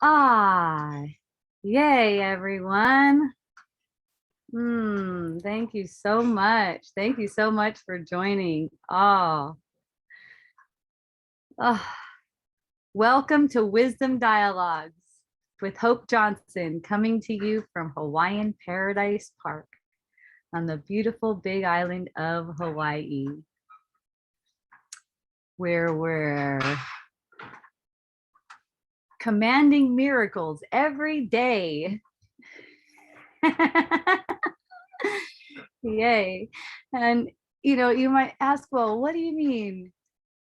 Ah, yay, everyone. Thank you so much. Thank you so much for joining. Oh, welcome to Wisdom Dialogues with Hope Johnson, coming to you from Hawaiian Paradise Park on the beautiful big island of Hawaii, where we're commanding miracles every day. Yay. And you might ask, well, what do you mean?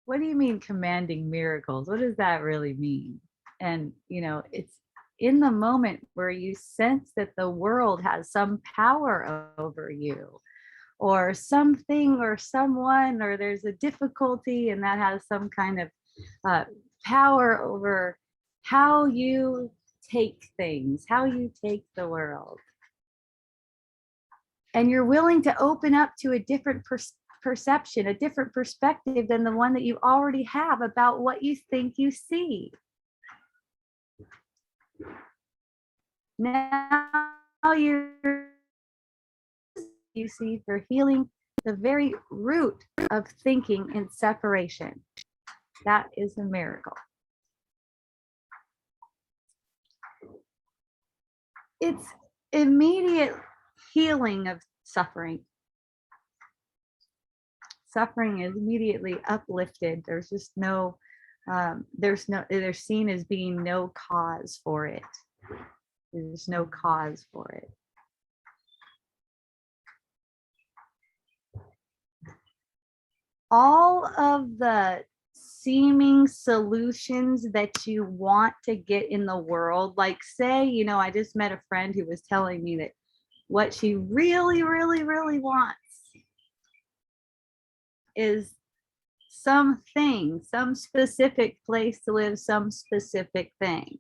What do you mean commanding miracles? What does that really mean? And it's in the moment where you sense that the world has some power over you, or something or someone, or there's a difficulty and that has some kind of power over how you take things, how you take the world. And you're willing to open up to a different perception, a different perspective than the one that you already have about what you think you see. Now you see for healing the very root of thinking in separation. That is a miracle. It's immediate healing of suffering. Suffering is immediately uplifted. There's just no, they're seen as being no cause for it. There's no cause for it. All of the seeming solutions that you want to get in the world, like say, I just met a friend who was telling me that what she really, really, really wants is something, some specific place to live, some specific thing.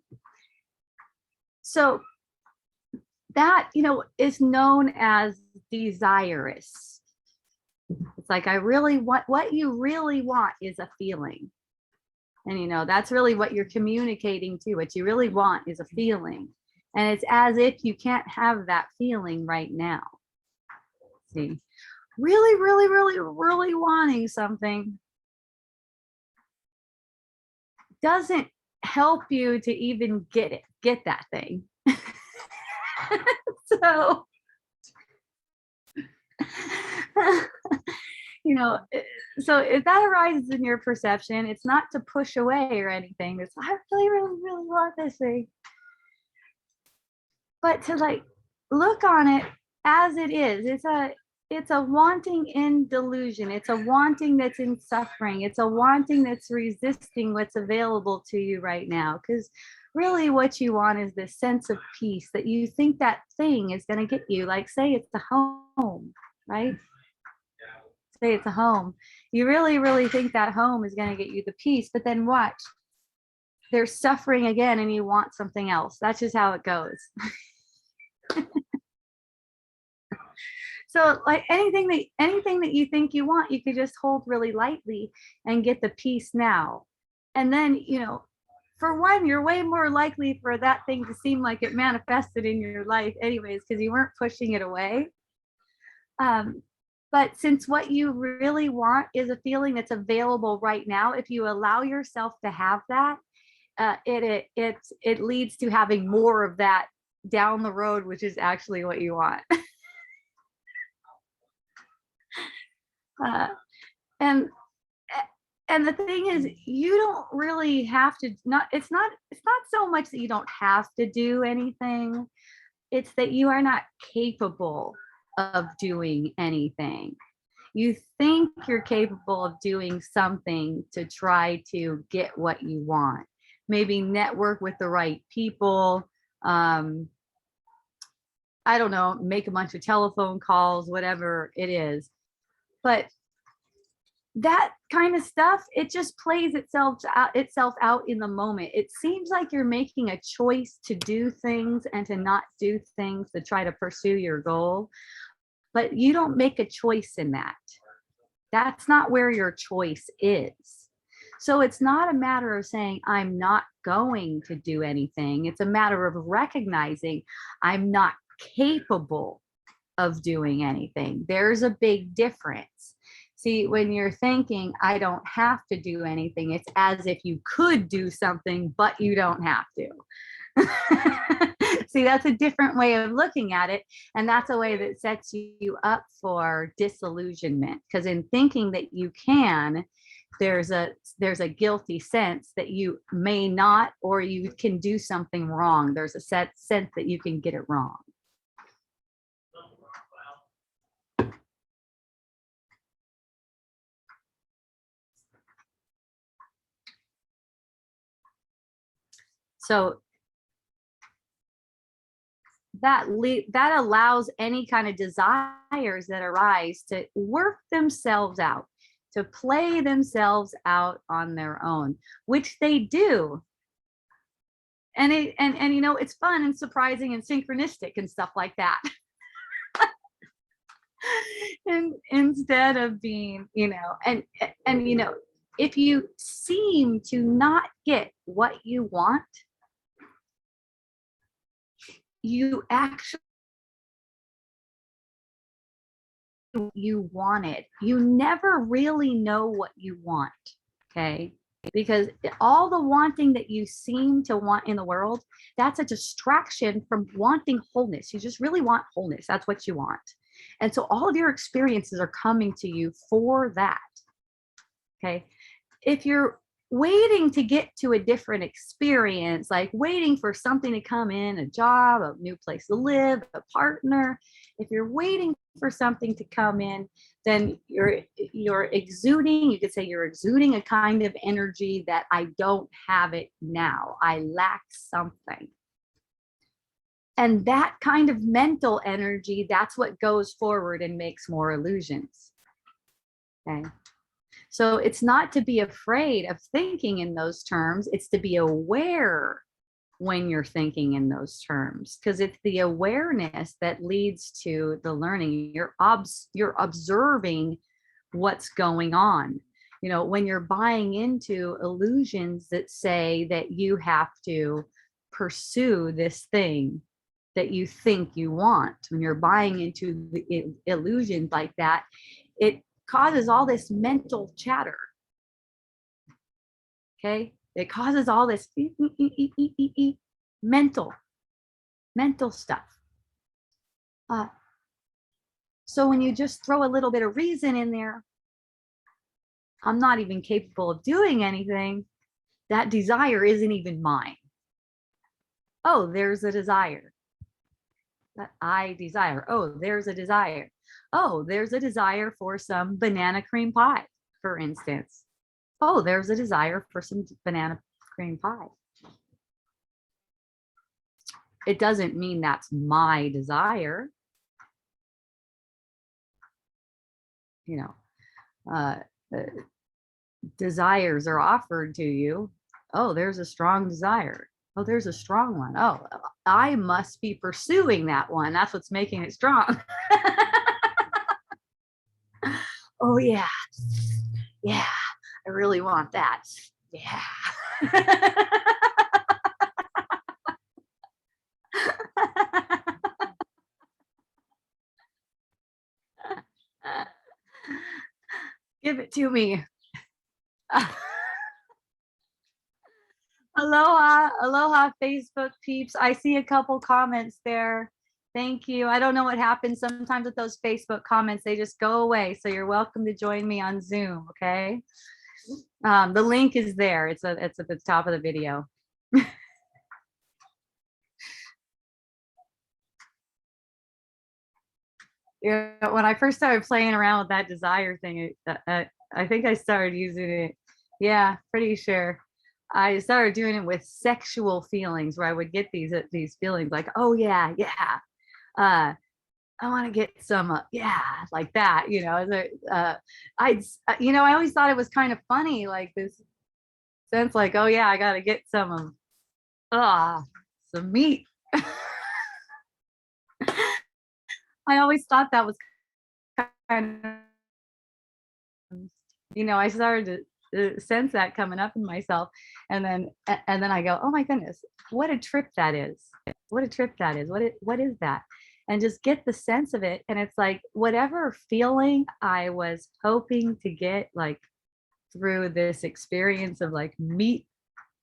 So that, is known as desirous. It's like, I really want, what you really want is a feeling. And, that's really what you're communicating to. What you really want is a feeling. And it's as if you can't have that feeling right now. See, really, really, really, really wanting something doesn't help you to even get that thing. So, so if that arises in your perception, it's not to push away or anything. It's, I really, really, really want this thing. But to look on it as it is. It's a wanting in delusion. It's a wanting that's in suffering. It's a wanting that's resisting what's available to you right now. Because really what you want is this sense of peace that you think that thing is going to get you. Like say it's the home, right? Say it's a home. You really, really think that home is going to get you the peace, but then watch. There's suffering again and you want something else. That's just how it goes. So like anything that you think you want, you could just hold really lightly and get the peace now. And then, for one, you're way more likely for that thing to seem like it manifested in your life anyways, because you weren't pushing it away. But since what you really want is a feeling that's available right now, if you allow yourself to have that, it leads to having more of that down the road, which is actually what you want. And the thing is, you don't really have to, it's not so much that you don't have to do anything. It's that you are not capable of doing anything. You think you're capable of doing something to try to get what you want. Maybe network with the right people. I don't know, make a bunch of telephone calls, whatever it is. But that kind of stuff, it just plays itself out in the moment. It seems like you're making a choice to do things and to not do things to try to pursue your goal, but you don't make a choice in that. That's not where your choice is. So it's not a matter of saying, I'm not going to do anything. It's a matter of recognizing I'm not capable of doing anything. There's a big difference. See, when you're thinking, I don't have to do anything, it's as if you could do something, but you don't have to. See, that's a different way of looking at it. And that's a way that sets you up for disillusionment. Because in thinking that you can, there's a guilty sense that you may not, or you can do something wrong. There's a sense that you can get it wrong. So that allows any kind of desires that arise to work themselves out, to play themselves out on their own, which they do. And you know, it's fun and surprising and synchronistic and stuff like that. And instead of being, you know, and you know, if you seem to not get what you want, you actually you wanted. You never really know what you want, okay? Because all the wanting that you seem to want in the world, that's a distraction from wanting wholeness. You just really want wholeness. That's what you want. And so all of your experiences are coming to you for that, okay? If you're waiting to get to a different experience, like waiting for something to come in, a job, a new place to live, a partner, if you're waiting for something to come in, then you're exuding, you could say you're exuding a kind of energy that I don't have it now. I lack something. And that kind of mental energy, that's what goes forward and makes more illusions. Okay. So it's not to be afraid of thinking in those terms, it's to be aware when you're thinking in those terms, because it's the awareness that leads to the learning. You're observing what's going on. You know, when you're buying into illusions that say that you have to pursue this thing that you think you want, when you're buying into the illusions like that, it causes all this mental chatter. Okay, it causes all this mental stuff. So when you just throw a little bit of reason in there, I'm not even capable of doing anything, that desire isn't even mine. Oh, there's a desire that I desire. Oh, there's a desire. Oh, there's a desire for some banana cream pie, for instance. Oh, there's a desire for some banana cream pie. It doesn't mean that's my desire. You know, desires are offered to you. Oh, there's a strong desire. Oh, there's a strong one. Oh, I must be pursuing that one. That's what's making it strong. Oh, yeah. Yeah, I really want that. Yeah. Give it to me. Aloha, aloha, Facebook peeps. I see a couple comments there. Thank you. I don't know what happens sometimes with those Facebook comments. They just go away. So you're welcome to join me on Zoom, okay? The link is there. It's at the top of the video. Yeah, when I first started playing around with that desire thing, I think I started using it. Yeah, pretty sure. I started doing it with sexual feelings, where I would get these feelings like, oh yeah, yeah, I want to get some, yeah, like that, you know. You know, I always thought it was kind of funny, like this sense, like, oh yeah, I got to get some meat. I always thought that was kind of, you know, I started to sense that coming up in myself. And then I go, oh my goodness, what a trip that is. What a trip that is. What is that? And just get the sense of it. And it's like whatever feeling I was hoping to get, like through this experience of like meat,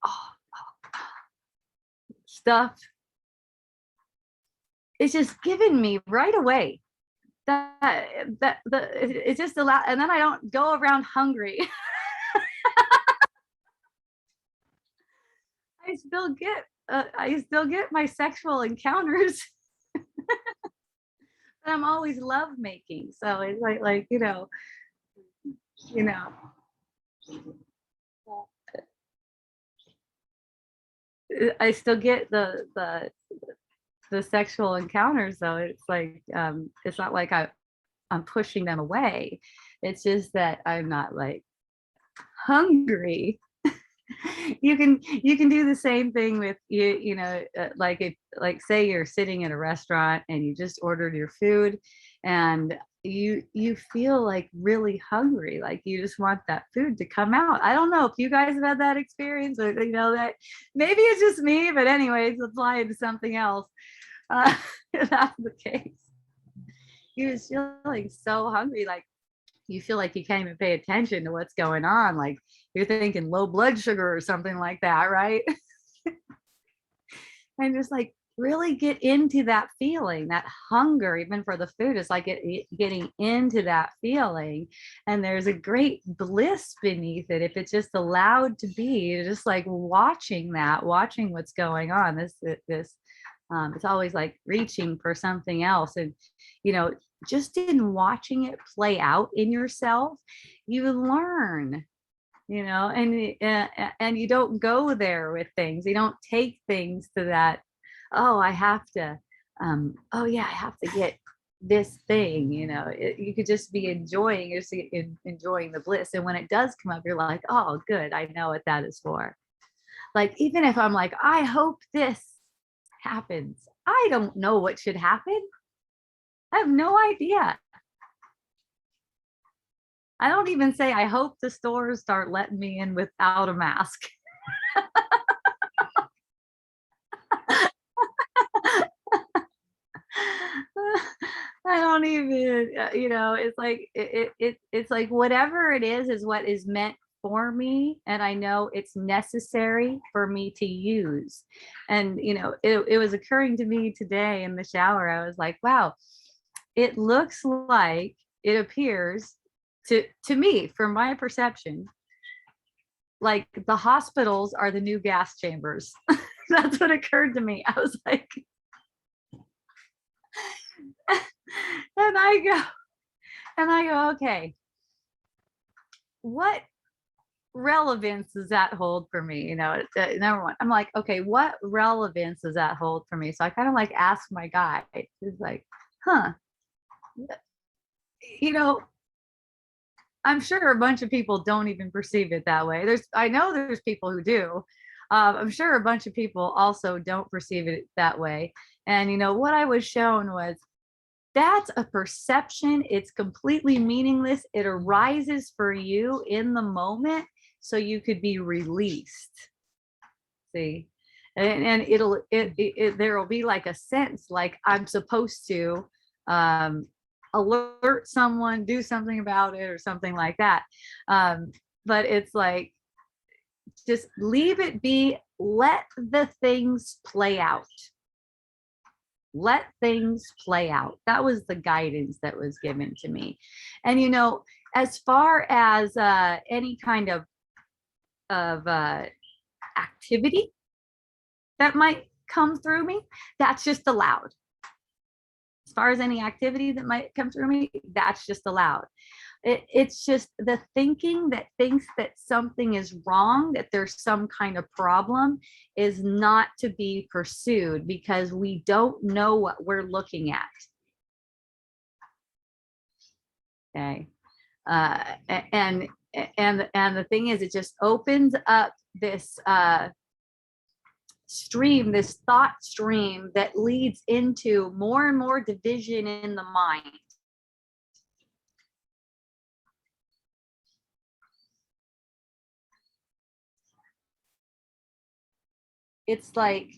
oh, stuff, it's just given me right away. It's just a lot, and then I don't go around hungry. I still get my sexual encounters, but I'm always love making. So it's like you know, I still get the sexual encounters though. It's like it's not like I'm pushing them away. It's just that I'm not like hungry. You can do the same thing with like if, like, say you're sitting in a restaurant and you just ordered your food, and you feel like really hungry, like you just want that food to come out. I don't know if you guys have had that experience, or that maybe it's just me, but anyways, apply it to something else. If that's the case, you're just feeling so hungry, like you feel like you can't even pay attention to what's going on. Like you're thinking low blood sugar or something like that, right? And just like really get into that feeling, that hunger, even for the food. It's like getting into that feeling. And there's a great bliss beneath it if it's just allowed to be, just like watching what's going on. This it's always like reaching for something else. And, just in watching it play out in yourself, you learn, and you don't go there with things. You don't take things to that, oh, I have to, oh yeah, I have to get this thing, you could just be enjoying the bliss. And when it does come up, you're like, oh, good, I know what that is for. Like, even if I'm like, I hope this happens, I don't know what should happen. I have no idea. I don't even say, I hope the stores start letting me in without a mask. I don't even, it's like, it's like whatever it is what is meant for me. And I know it's necessary for me to use. And, it was occurring to me today in the shower. I was like, wow, it looks like, it appears to me, from my perception, like the hospitals are the new gas chambers. That's what occurred to me. I was like, and I go, okay, what relevance does that hold for me? Number one, I'm like, okay, what relevance does that hold for me? So I kind of like asked my guy. He's like, huh, I'm sure a bunch of people don't even perceive it that way. I know there's people who do. I'm sure a bunch of people also don't perceive it that way. And what I was shown was, that's a perception. It's completely meaningless. It arises for you in the moment, so you could be released. See, and there will be like a sense, like I'm supposed to alert someone, do something about it, or something like that. But it's like, just leave it be. Let the things play out. Let things play out. That was the guidance that was given to me. And as far as any kind of activity that might come through me, that's just allowed. As far as any activity that might come through me, that's just allowed. It's just the thinking that thinks that something is wrong, that there's some kind of problem, is not to be pursued, because we don't know what we're looking at. Okay. And the thing is, it just opens up this stream, this thought stream that leads into more and more division in the mind. it's like,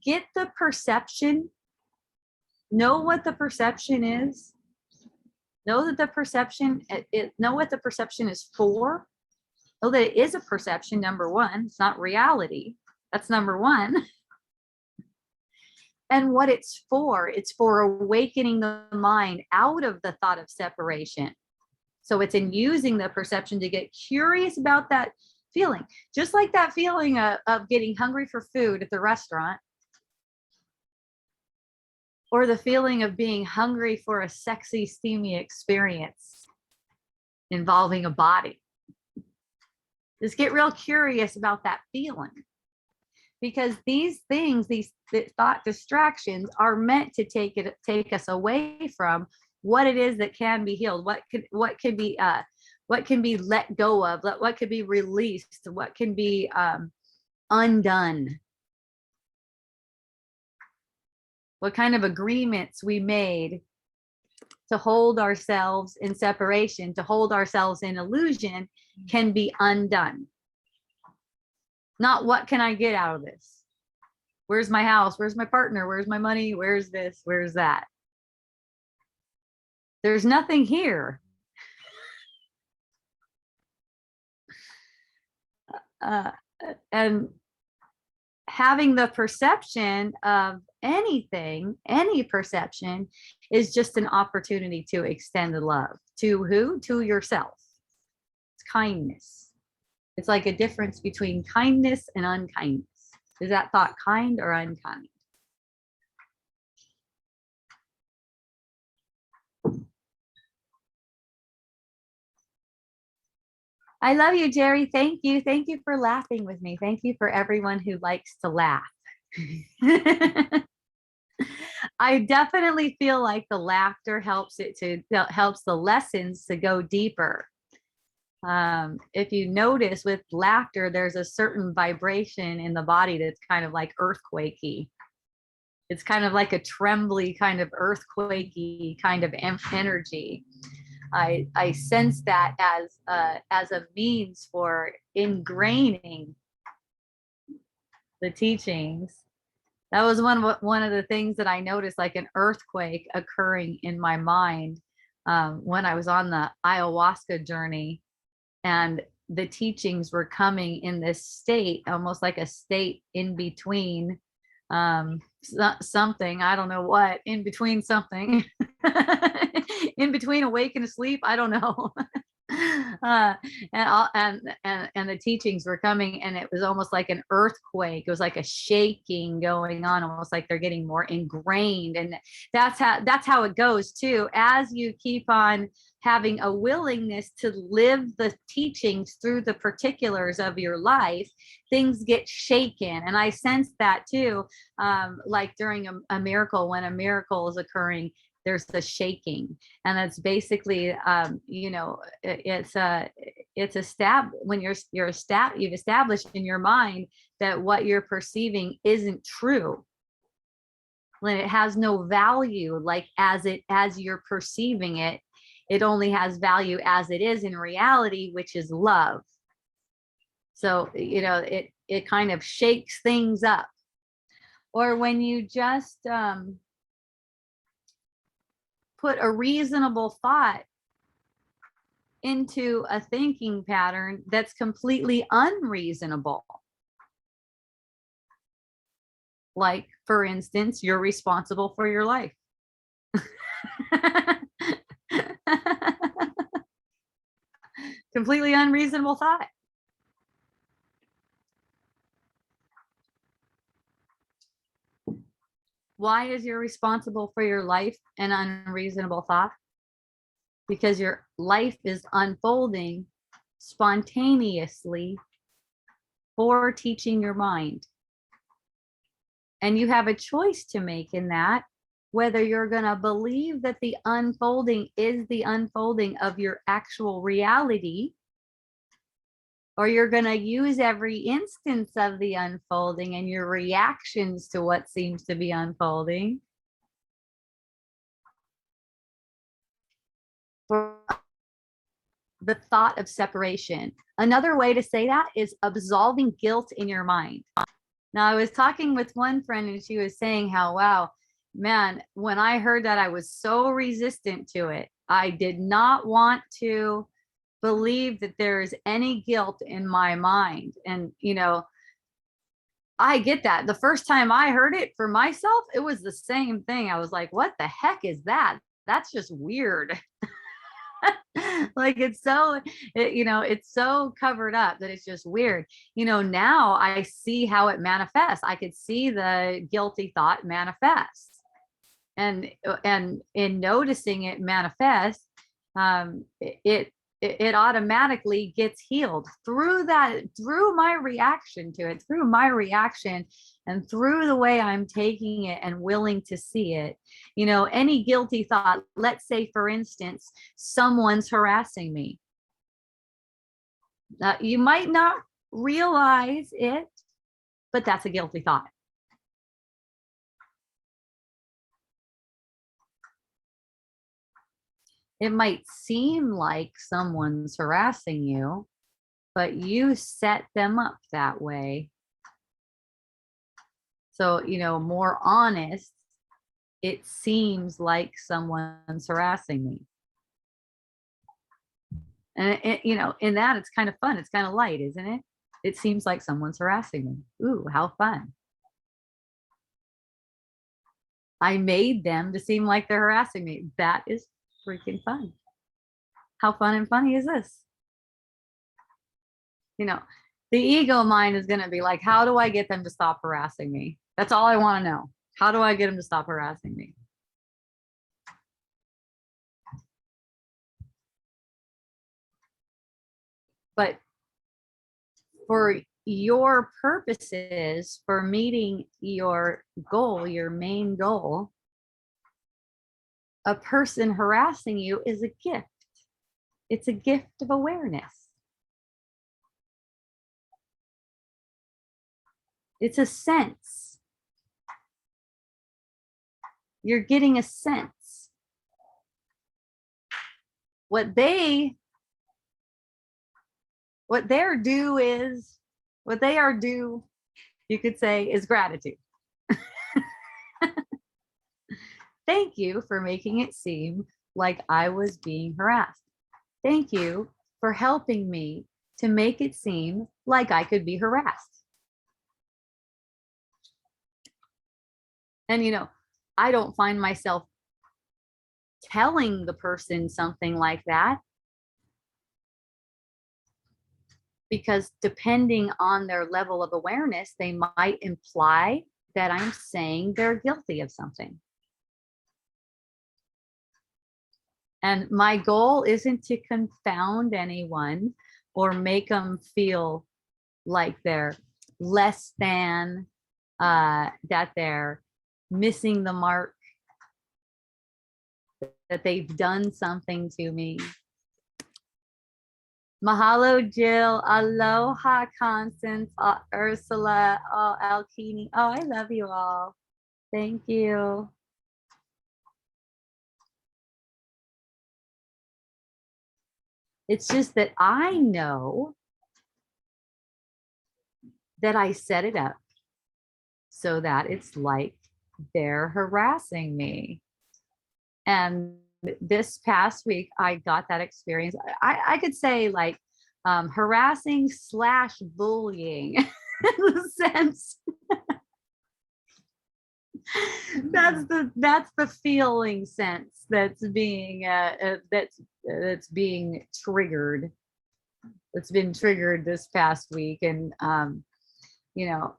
get the perception, know what the perception is, know that the perception, know what the perception is for, know that it is a perception, number one, it's not reality. That's number one. And what it's for awakening the mind out of the thought of separation. So it's in using the perception to get curious about that feeling, just like that feeling of getting hungry for food at the restaurant, or the feeling of being hungry for a sexy, steamy experience involving a body. Just get real curious about that feeling, because these things, these thought distractions, are meant to take us away from what it is that can be healed, what can be let go of, what could be released, what can be undone, what kind of agreements we made to hold ourselves in separation, to hold ourselves in illusion, can be undone. Not what can I get out of this? Where's my house? Where's my partner? Where's my money? Where's this? Where's that? There's nothing here. And having the perception of anything, any perception, is just an opportunity to extend the love. To who? To yourself. It's kindness. It's like a difference between kindness and unkindness. Is that thought kind or unkind? I love you, Jerry. Thank you. Thank you for laughing with me. Thank you for everyone who likes to laugh. I definitely feel like the laughter helps the lessons to go deeper. If you notice, with laughter, there's a certain vibration in the body that's kind of like earthquakey. It's kind of like a trembly kind of earthquakey kind of energy. I sense that as a means for ingraining the teachings. That was one of the things that I noticed, like an earthquake occurring in my mind when I was on the ayahuasca journey, and the teachings were coming in this state, almost like a state in between something, I don't know what, in between something, in between awake and asleep, I don't know. And the teachings were coming, and it was almost like an earthquake. It was like a shaking going on, almost like they're getting more ingrained. And that's how it goes too. As you keep on having a willingness to live the teachings through the particulars of your life, things get shaken. And I sense that too, like during a miracle, when a miracle is occurring, there's the shaking. And that's basically, it's when you've established in your mind that what you're perceiving isn't true. When it has no value, like as you're perceiving it, it only has value as it is in reality, which is love. So, it kind of shakes things up. Or when you just put a reasonable thought into a thinking pattern that's completely unreasonable. Like, for instance, you're responsible for your life. Completely unreasonable thought. Why is you're responsible for your life an unreasonable thought? Because your life is unfolding spontaneously for teaching your mind. And you have a choice to make in that, whether you're going to believe that the unfolding is the unfolding of your actual reality, or you're going to use every instance of the unfolding and your reactions to what seems to be unfolding the thought of separation. Another way to say that is absolving guilt in your mind. Now, I was talking with one friend and she was saying how, wow, man, when I heard that, I was so resistant to it. I did not want to believe that there is any guilt in my mind. And, you know, I get that. The first time I heard it for myself, it was the same thing. I was like, what the heck is that? That's just weird. Like it's so, you know, it's so covered up that it's just weird. You know, now I see how it manifests. I could see the guilty thought manifest. And in noticing it manifest, it automatically gets healed through that, through my reaction to it, through my reaction and through the way I'm taking it and willing to see it. You know, any guilty thought, let's say, for instance, someone's harassing me. You might not realize it, but that's a guilty thought. It might seem like someone's harassing you, but you set them up that way. So, you know, more honest, it seems like someone's harassing me. And, you know, in that, it's kind of fun. It's kind of light, isn't it? It seems like someone's harassing me. Ooh, how fun. I made them to seem like they're harassing me. That is freaking fun. How fun and funny is this? You know, the ego mind is going to be like, how do I get them to stop harassing me? That's all I want to know. How do I get them to stop harassing me? But for your purposes, for meeting your goal, your main goal, a person harassing you is a gift. It's a gift of awareness. It's a sense. You're getting a sense. What they are due, you could say, is gratitude. Thank you for making it seem like I was being harassed. Thank you for helping me to make it seem like I could be harassed. And, you know, I don't find myself telling the person something like that, because depending on their level of awareness, they might imply that I'm saying they're guilty of something. And my goal isn't to confound anyone or make them feel like they're less than, that they're missing the mark, that they've done something to me. Mahalo, Jill. Aloha, Constance, Ursula, Alkini. Oh, I love you all. Thank you. It's just that I know that I set it up so that it's like they're harassing me. And this past week, I got that experience. I could say like harassing / bullying in the sense. That's the feeling sense that's being that's being triggered. It's been triggered this past week, and you know,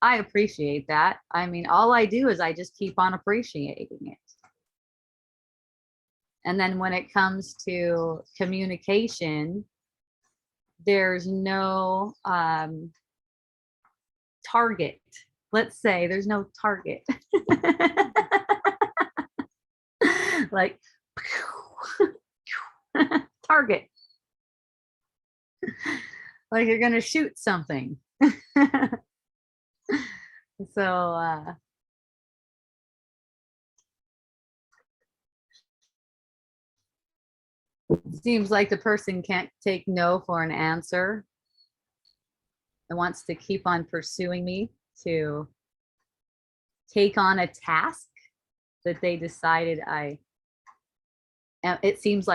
I appreciate that. I mean, all I do is I just keep on appreciating it. And then when it comes to communication, there's no target. Let's say there's no target. Like target. Like you're gonna shoot something. So Seems like the person can't take no for an answer and wants to keep on pursuing me to take on a task that they decided it seems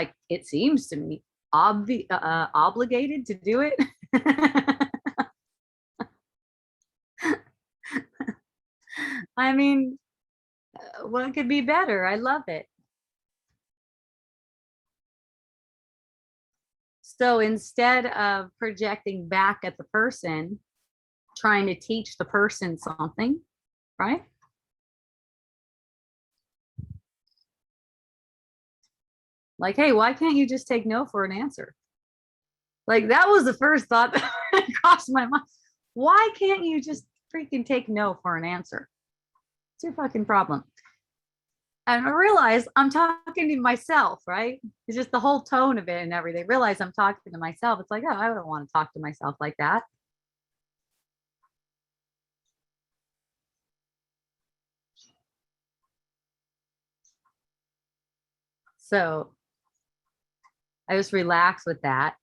to me obligated to do it. I mean, what could be better? I love it. So instead of projecting back at the person, trying to teach the person something, right? Like, hey, why can't you just take no for an answer? Like, that was the first thought that crossed my mind. Why can't you just freaking take no for an answer? It's your fucking problem. And I realize I'm talking to myself, right? It's just the whole tone of it and everything. Realize I'm talking to myself. It's like, oh, I don't want to talk to myself like that. So I just relax with that.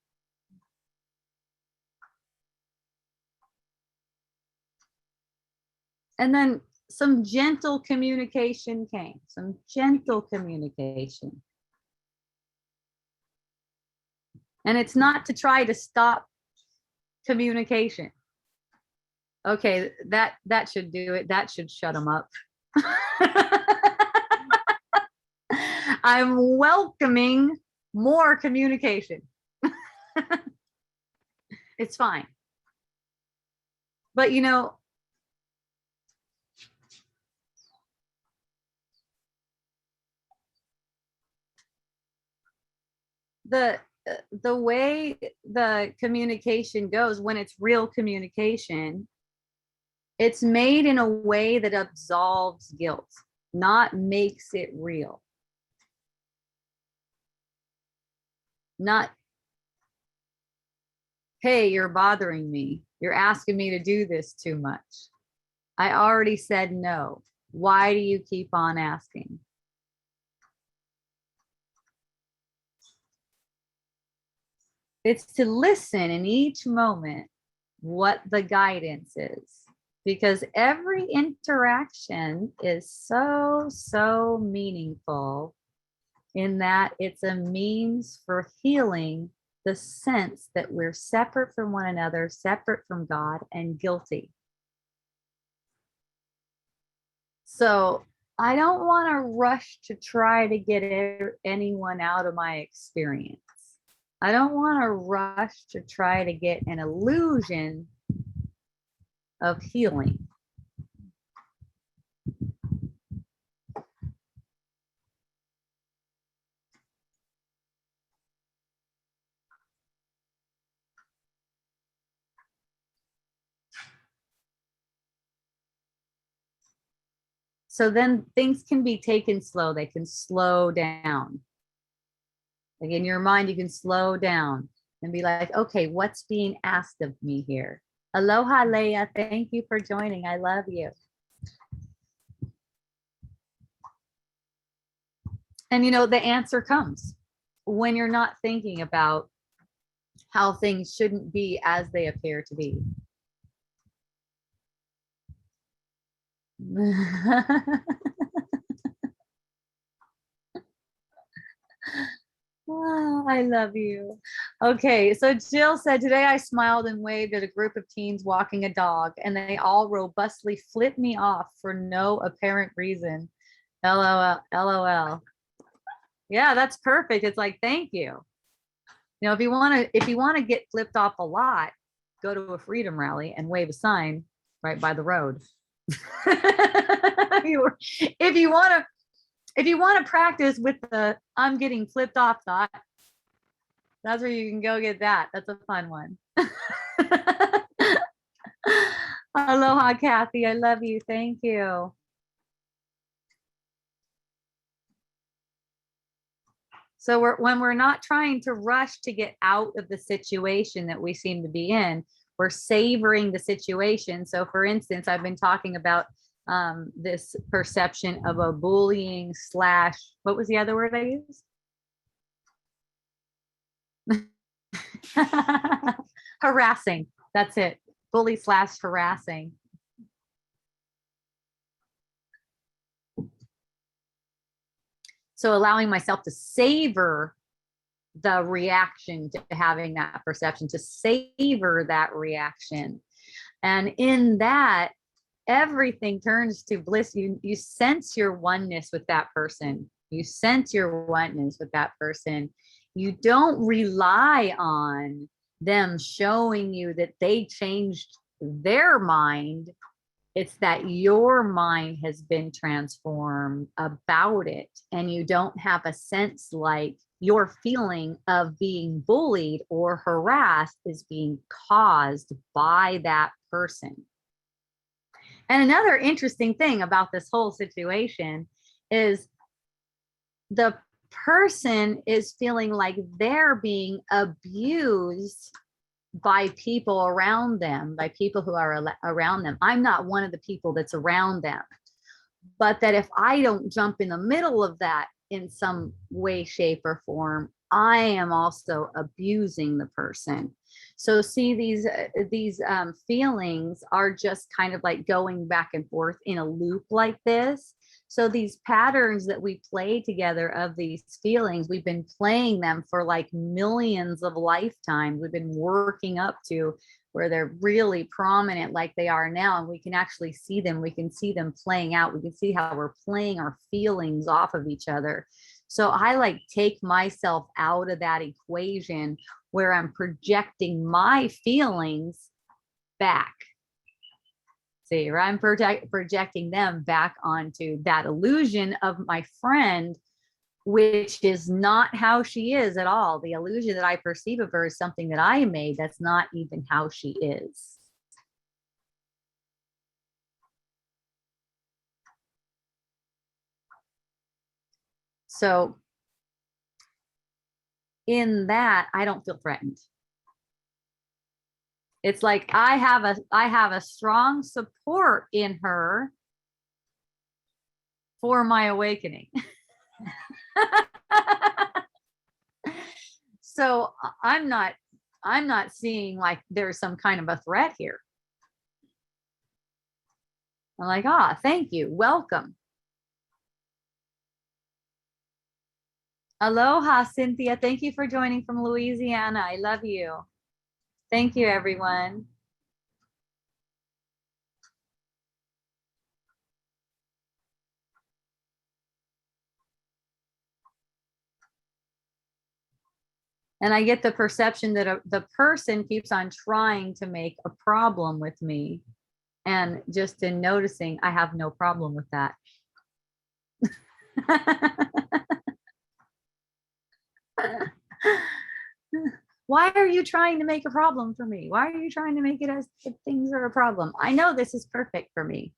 And then some gentle communication came, some gentle communication. And it's not to try to stop communication. Okay, that should do it. That should shut them up. I'm welcoming more communication. It's fine. But you know, the way the communication goes, when it's real communication, it's made in a way that absolves guilt, not makes it real. Not, hey, you're bothering me. You're asking me to do this too much. I already said no. Why do you keep on asking? It's to listen in each moment what the guidance is, because every interaction is so meaningful in that it's a means for healing the sense that we're separate from one another, separate from God, and guilty. So I don't want to rush to try to get anyone out of my experience. I don't want to rush to try to get an illusion of healing. So then things can be taken slow. They can slow down. Like in your mind, you can slow down and be like, okay, what's being asked of me here? Aloha, Leah. Thank you for joining. I love you. And you know, the answer comes when you're not thinking about how things shouldn't be as they appear to be. Oh, I love you. Okay, so Jill said, today I smiled and waved at a group of teens walking a dog, and they all robustly flipped me off for no apparent reason. LOL, LOL. Yeah, that's perfect. It's like, thank you. You know, if you want to get flipped off a lot, go to a freedom rally and wave a sign right by the road. If you want to practice with the I'm getting flipped off thought, that's where you can go get that. That's a fun one. Aloha, Kathy. I love you. Thank you. So when we're not trying to rush to get out of the situation that we seem to be in, we're savoring the situation. So for instance, I've been talking about this perception of a bullying / what was the other word I used? Harassing. That's it. Bully slash harassing. So allowing myself to savor the reaction to having that perception, to savor that reaction. And in that, everything turns to bliss. You sense your oneness with that person. You sense your oneness with that person. You don't rely on them showing you that they changed their mind. It's that your mind has been transformed about it, and you don't have a sense like your feeling of being bullied or harassed is being caused by that person. And another interesting thing about this whole situation is the person is feeling like they're being abused by people around them, by people who are around them. I'm not one of the people that's around them, but that if I don't jump in the middle of that in some way, shape, or form, I am also abusing the person. So see, these feelings are just kind of like going back and forth in a loop like this. So these patterns that we play together of these feelings, we've been playing them for like millions of lifetimes. We've been working up to where they're really prominent like they are now, and we can actually see them. We can see them playing out. We can see how we're playing our feelings off of each other. So I like take myself out of that equation where I'm projecting my feelings back. See, or I'm projecting them back onto that illusion of my friend, which is not how she is at all. The illusion that I perceive of her is something that I made. That's not even how she is. So in that, I don't feel threatened. It's like I have a strong support in her for my awakening. So I'm not seeing like there's some kind of a threat here. I'm like, thank you. Welcome. Aloha, Cynthia. Thank you for joining from Louisiana. I love you. Thank you, everyone. And I get the perception that the person keeps on trying to make a problem with me. And just in noticing, I have no problem with that. Why are you trying to make a problem for me? Why are you trying to make it as if things are a problem? I know this is perfect for me.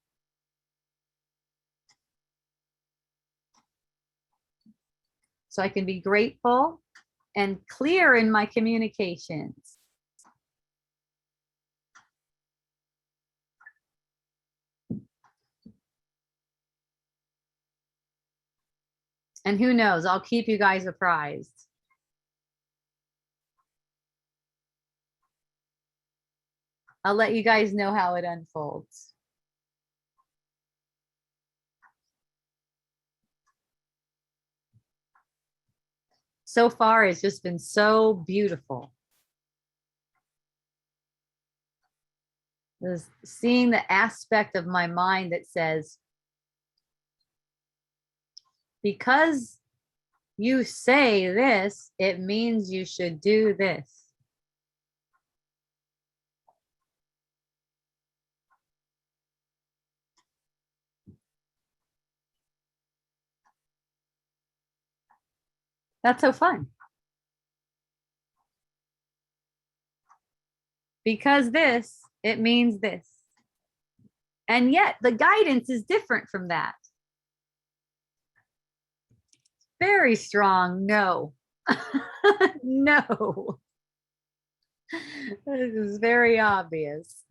So I can be grateful and clear in my communications. And who knows, I'll keep you guys apprised. I'll let you guys know how it unfolds. So far, it's just been so beautiful. Just seeing the aspect of my mind that says, because you say this, it means you should do this. That's so fun. Because this, it means this. And yet the guidance is different from that. Very strong no. No. This is very obvious.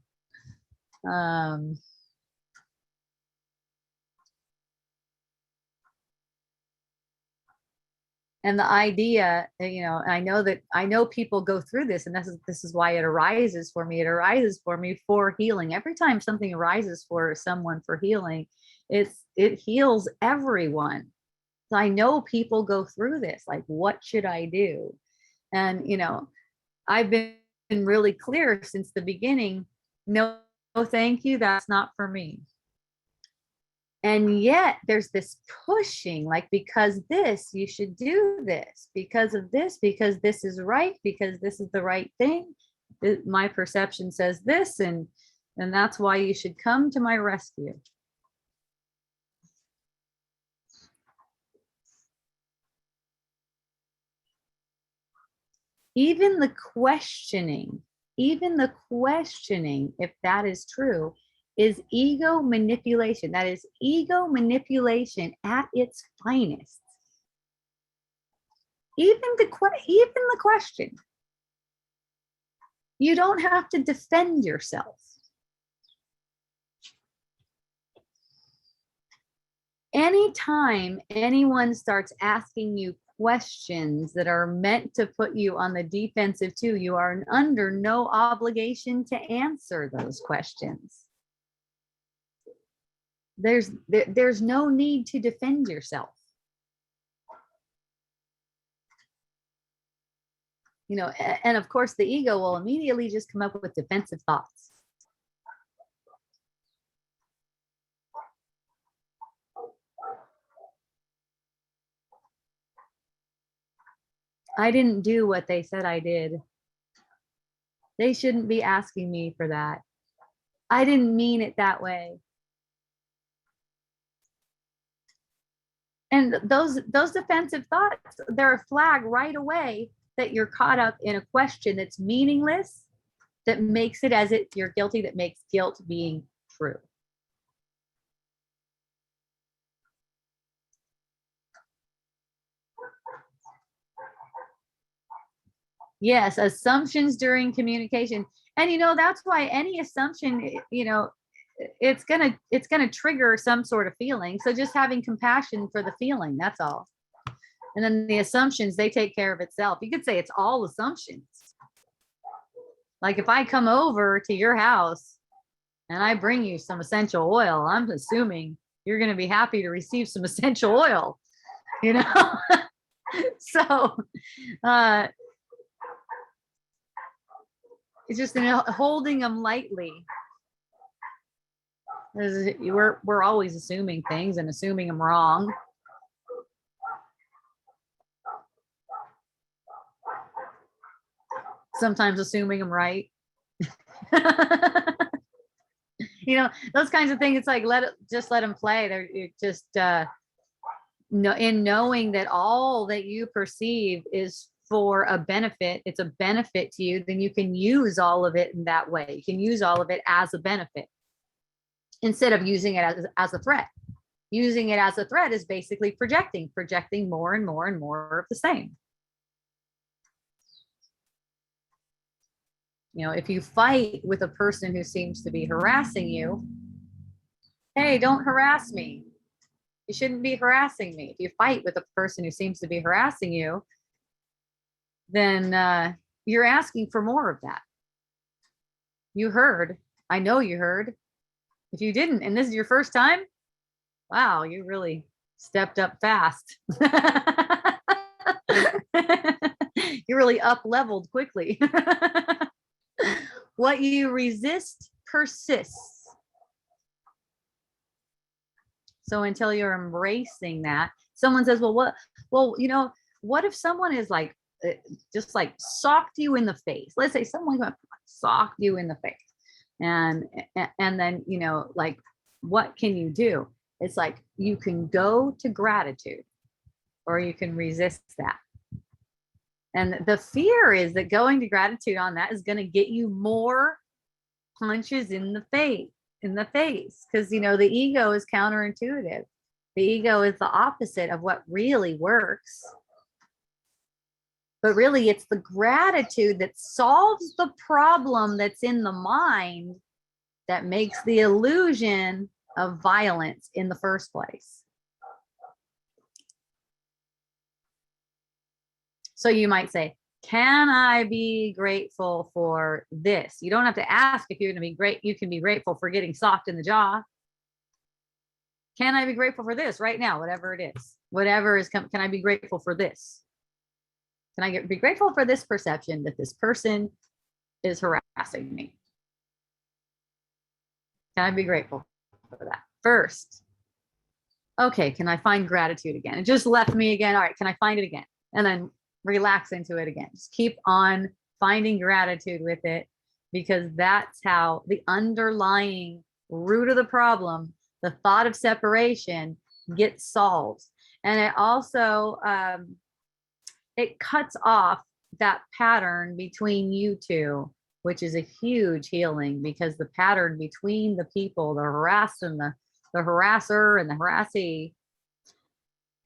And the idea, I know people go through this, and this is why it arises for me. It arises for me for healing. Every time something arises for someone for healing, it heals everyone. So I know people go through this, like, what should I do? And I've been really clear since the beginning. No, thank you. That's not for me. And yet there's this pushing, like, because this, you should do this, because of this, because this is right, because this is the right thing. My perception says this, and that's why you should come to my rescue. Even the questioning, if that is true, is ego manipulation. That is ego manipulation at its finest. Even the question. You don't have to defend yourself. Anytime anyone starts asking you questions that are meant to put you on the defensive too, you are under no obligation to answer those questions. There's no need to defend yourself. And of course the ego will immediately just come up with defensive thoughts. I didn't do what they said I did. They shouldn't be asking me for that. I didn't mean it that way. And those defensive thoughts, they're a flag right away that you're caught up in a question that's meaningless, that makes it as if you're guilty, that makes guilt being true. Yes, assumptions during communication. And that's why any assumption, it's gonna trigger some sort of feeling. So just having compassion for the feeling, that's all. And then the assumptions, they take care of itself. You could say it's all assumptions. Like if I come over to your house and I bring you some essential oil, I'm assuming you're going to be happy to receive some essential oil, So it's just holding them lightly. We're always assuming things and assuming them wrong. Sometimes assuming them right. Those kinds of things. It's like let them play. They're just in knowing that all that you perceive is for a benefit. It's a benefit to you. Then you can use all of it in that way. You can use all of it as a benefit instead of using it as a threat. Using it as a threat is basically projecting more and more and more of the same. If you fight with a person who seems to be harassing you, hey, don't harass me. You shouldn't be harassing me. If you fight with a person who seems to be harassing you, then you're asking for more of that. You heard. I know you heard. If you didn't, and this is your first time, wow, you really stepped up fast. You really up leveled quickly. What you resist persists. So until you're embracing that, someone says, what if someone is like, just like socked you in the face? Let's say someone socked you in the face. And then, like, what can you do? It's like, you can go to gratitude or you can resist that. And the fear is that going to gratitude on that is going to get you more punches in the face, because the ego is counterintuitive. The ego is the opposite of what really works. But really, it's the gratitude that solves the problem that's in the mind that makes the illusion of violence in the first place. So you might say, can I be grateful for this? You don't have to ask if you're going to be great. You can be grateful for getting socked in the jaw. Can I be grateful for this right now? Whatever it is, whatever is, can I be grateful for this? Can I be grateful for this perception that this person is harassing me? Can I be grateful for that first? Okay, can I find gratitude again? It just left me again. All right, can I find it again? And then relax into it again. Just keep on finding gratitude with it, because that's how the underlying root of the problem, the thought of separation, gets solved. And it also, it cuts off that pattern between you two, which is a huge healing, because the pattern between the people, the harassed and the harasser and the harassee,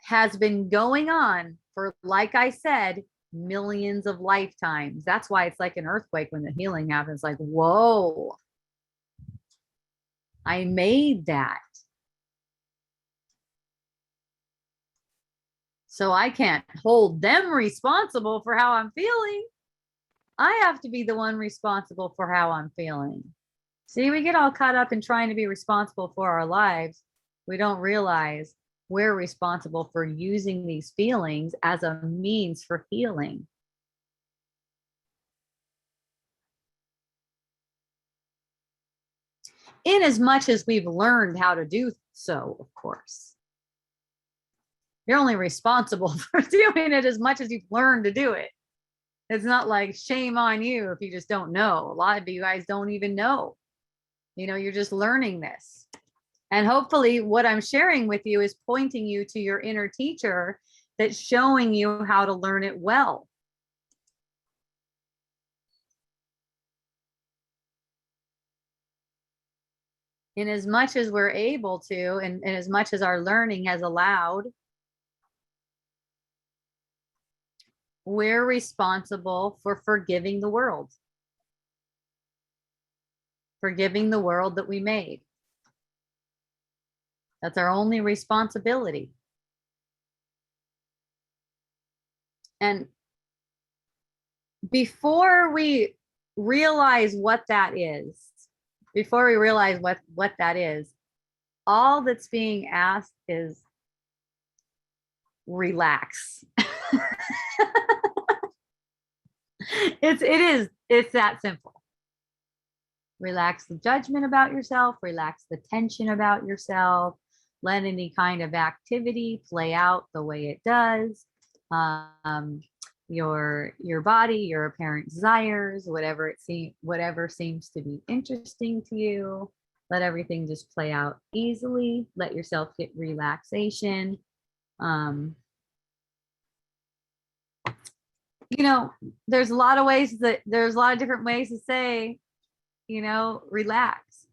has been going on for, like I said, millions of lifetimes. That's why it's like an earthquake when the healing happens. Like, whoa, I made that. So I can't hold them responsible for how I'm feeling. I have to be the one responsible for how I'm feeling. See, we get all caught up in trying to be responsible for our lives. We don't realize we're responsible for using these feelings as a means for healing. In as much as we've learned how to do so, of course. You're only responsible for doing it as much as you've learned to do it. It's not like shame on you if you just don't know. A lot of you guys don't even know. You know, you're just learning this. And hopefully what I'm sharing with you is pointing you to your inner teacher that's showing you how to learn it well. In as much as we're able to, and as much as our learning has allowed, we're responsible for forgiving the world. Forgiving the world that we made. That's our only responsibility. And before we realize what that is, all that's being asked is relax. It's that simple. Relax the judgment about yourself, relax the tension about yourself, let any kind of activity play out the way it does. Your body, your apparent desires, whatever seems to be interesting to you, let everything just play out easily. Let yourself get relaxation. You know, there's a lot of different ways to say, you know, relax.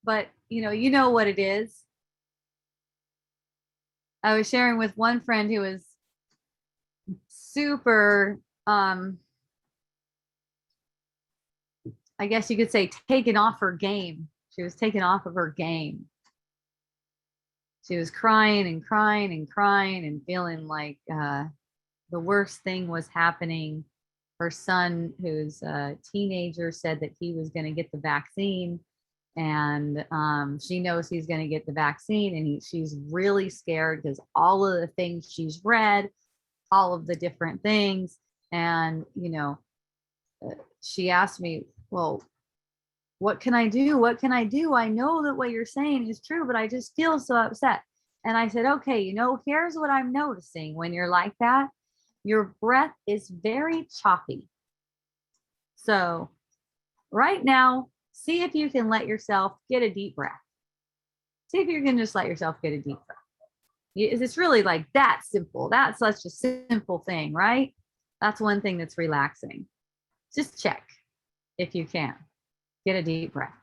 But you know what it is. I was sharing with one friend who was super, I guess you could say, taken off her game. She was taken off of her game. She was crying and crying and crying and feeling like the worst thing was happening. Her son, who's a teenager, said that he was going to get the vaccine, and she knows he's going to get the vaccine, and she's really scared because all of the things she's read, all of the different things, and she asked me, well, what can I do? What can I do? I know that what you're saying is true, but I just feel so upset. And I said, okay, here's what I'm noticing when you're like that. Your breath is very choppy. So right now, see if you can let yourself get a deep breath. See if you can just let yourself get a deep breath. It's really like that simple. That's such a simple thing, right? That's one thing that's relaxing. Just check if you can. Get a deep breath.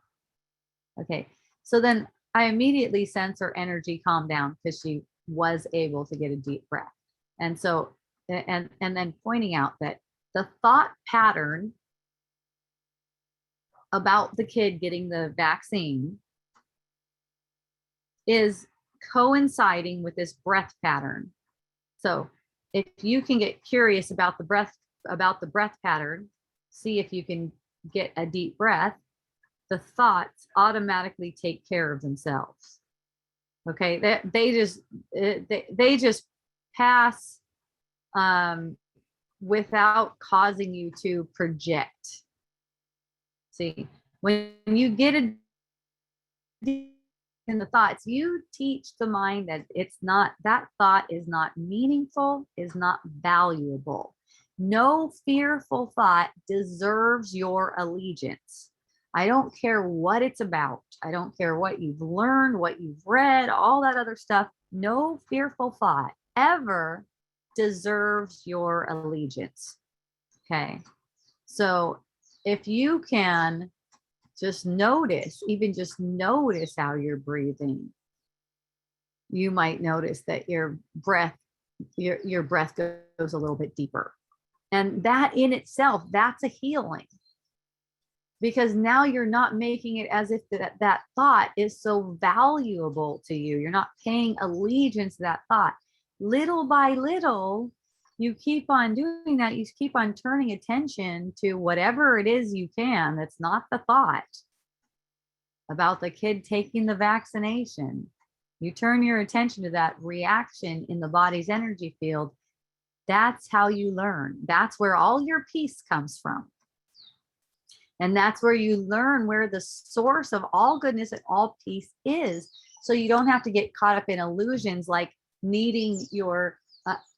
Okay. So then I immediately sense her energy calm down because she was able to get a deep breath. And so, and then pointing out that the thought pattern about the kid getting the vaccine is coinciding with this breath pattern. So if you can get curious about the breath pattern, see if you can get a deep breath, the thoughts automatically take care of themselves. Okay, they just pass without causing you to project. See, when you get a in the thoughts, you teach the mind that it's not, that thought is not meaningful, is not valuable. No fearful thought deserves your allegiance. I don't care what it's about. I don't care what you've learned, what you've read, all that other stuff. No fearful thought ever deserves your allegiance. Okay. So if you can just notice, even just notice how you're breathing, you might notice that your breath goes a little bit deeper. And that in itself, that's a healing. Because now you're not making it as if that thought is so valuable to you. You're not paying allegiance to that thought. Little by little, you keep on doing that. You keep on turning attention to whatever it is you can that's not the thought about the kid taking the vaccination. You turn your attention to that reaction in the body's energy field. That's how you learn. That's where all your peace comes from. And that's where you learn where the source of all goodness and all peace is. So you don't have to get caught up in illusions like needing your,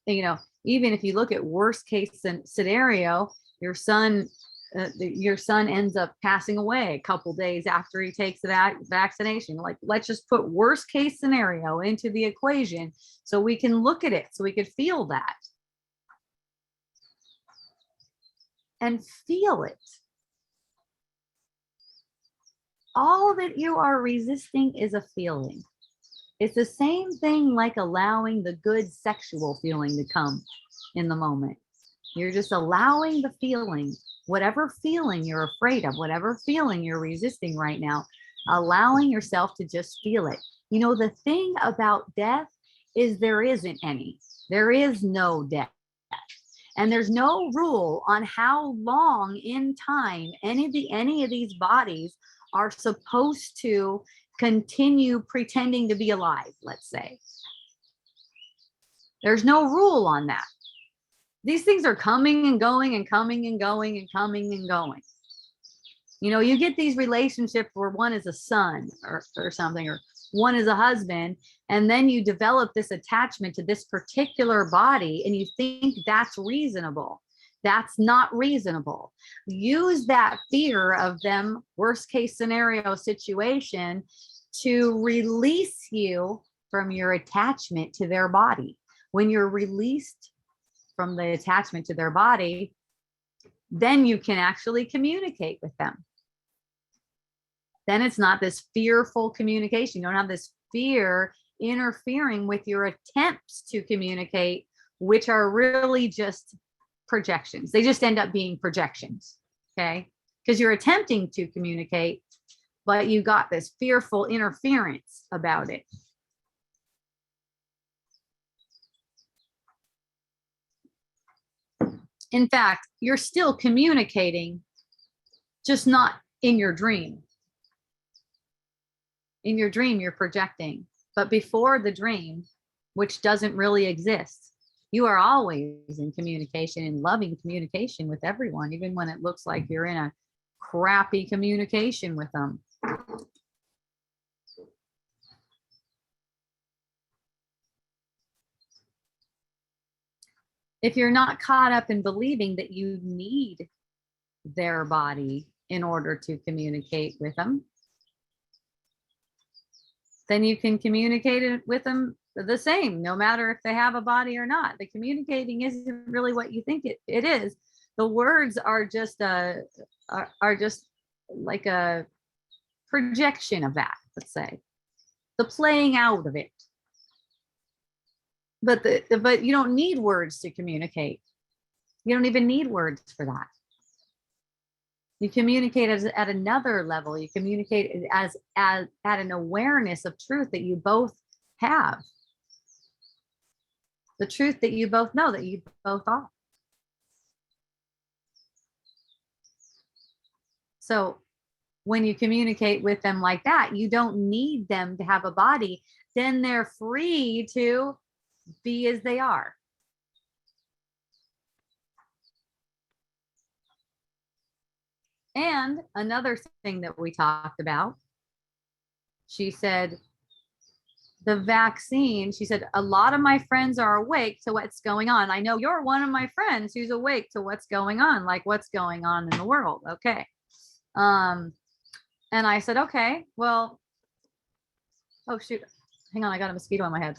even if you look at worst case scenario, your son ends up passing away a couple days after he takes the vaccination. Like, let's just put worst case scenario into the equation so we can look at it, so we could feel that and feel it. All that you are resisting is a feeling. It's the same thing like allowing the good sexual feeling to come in the moment. You're just allowing the feeling, whatever feeling you're afraid of, whatever feeling you're resisting right now, allowing yourself to just feel it. You know, the thing about death is there isn't any. There is no death. And there's no rule on how long in time any of these bodies are supposed to continue pretending to be alive, let's say. There's no rule on that. These things are coming and going and coming and going and coming and going. You know, you get these relationships where one is a son or something, or one is a husband, and then you develop this attachment to this particular body and you think that's reasonable. That's not reasonable. Use that fear of them, worst case scenario situation, to release you from your attachment to their body. When you're released from the attachment to their body, then you can actually communicate with them. Then it's not this fearful communication. You don't have this fear interfering with your attempts to communicate, which are really just projections. They just end up being projections, okay? Because you're attempting to communicate, but you got this fearful interference about it. In fact, you're still communicating, just not in your dream. In your dream, you're projecting, but before the dream, which doesn't really exist, you are always in communication, in loving communication with everyone, even when it looks like you're in a crappy communication with them. If you're not caught up in believing that you need their body in order to communicate with them, then you can communicate it with them the same, no matter if they have a body or not. The communicating isn't really what you think it is. The words are just like a projection of that, let's say, the playing out of it. But you don't need words to communicate. You don't even need words for that. You communicate at another level. You communicate as at an awareness of truth that you both have. the truth that you both know that you both are. So when you communicate with them like that, you don't need them to have a body. Then they're free to be as they are. And another thing that we talked about, she said, the vaccine, she said, a lot of my friends are awake to what's going on. I know you're one of my friends who's awake to what's going on, like what's going on in the world. Okay. And I said, okay, well, oh shoot, hang on, I got a mosquito on my head.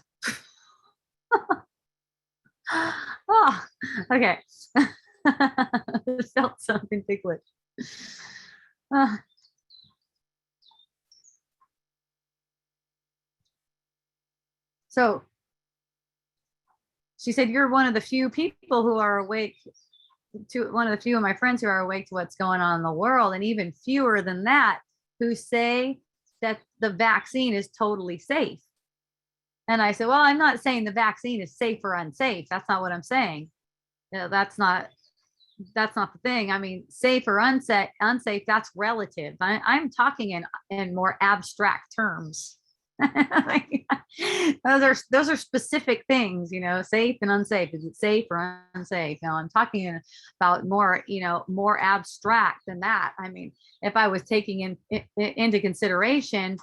Oh, okay. Felt something ticklish. So she said, you're one of the few people who are awake to, one of the few of my friends who are awake to what's going on in the world, and even fewer than that who say that the vaccine is totally safe. And I said, well, I'm not saying the vaccine is safe or unsafe. That's not what I'm saying. You know, that's not the thing. I mean, safe or unsafe, that's relative. I'm talking in more abstract terms. those are specific things, you know, safe and unsafe. Is it safe or unsafe? No, I'm talking about more, you know, more abstract than that. I mean, if I was taking into consideration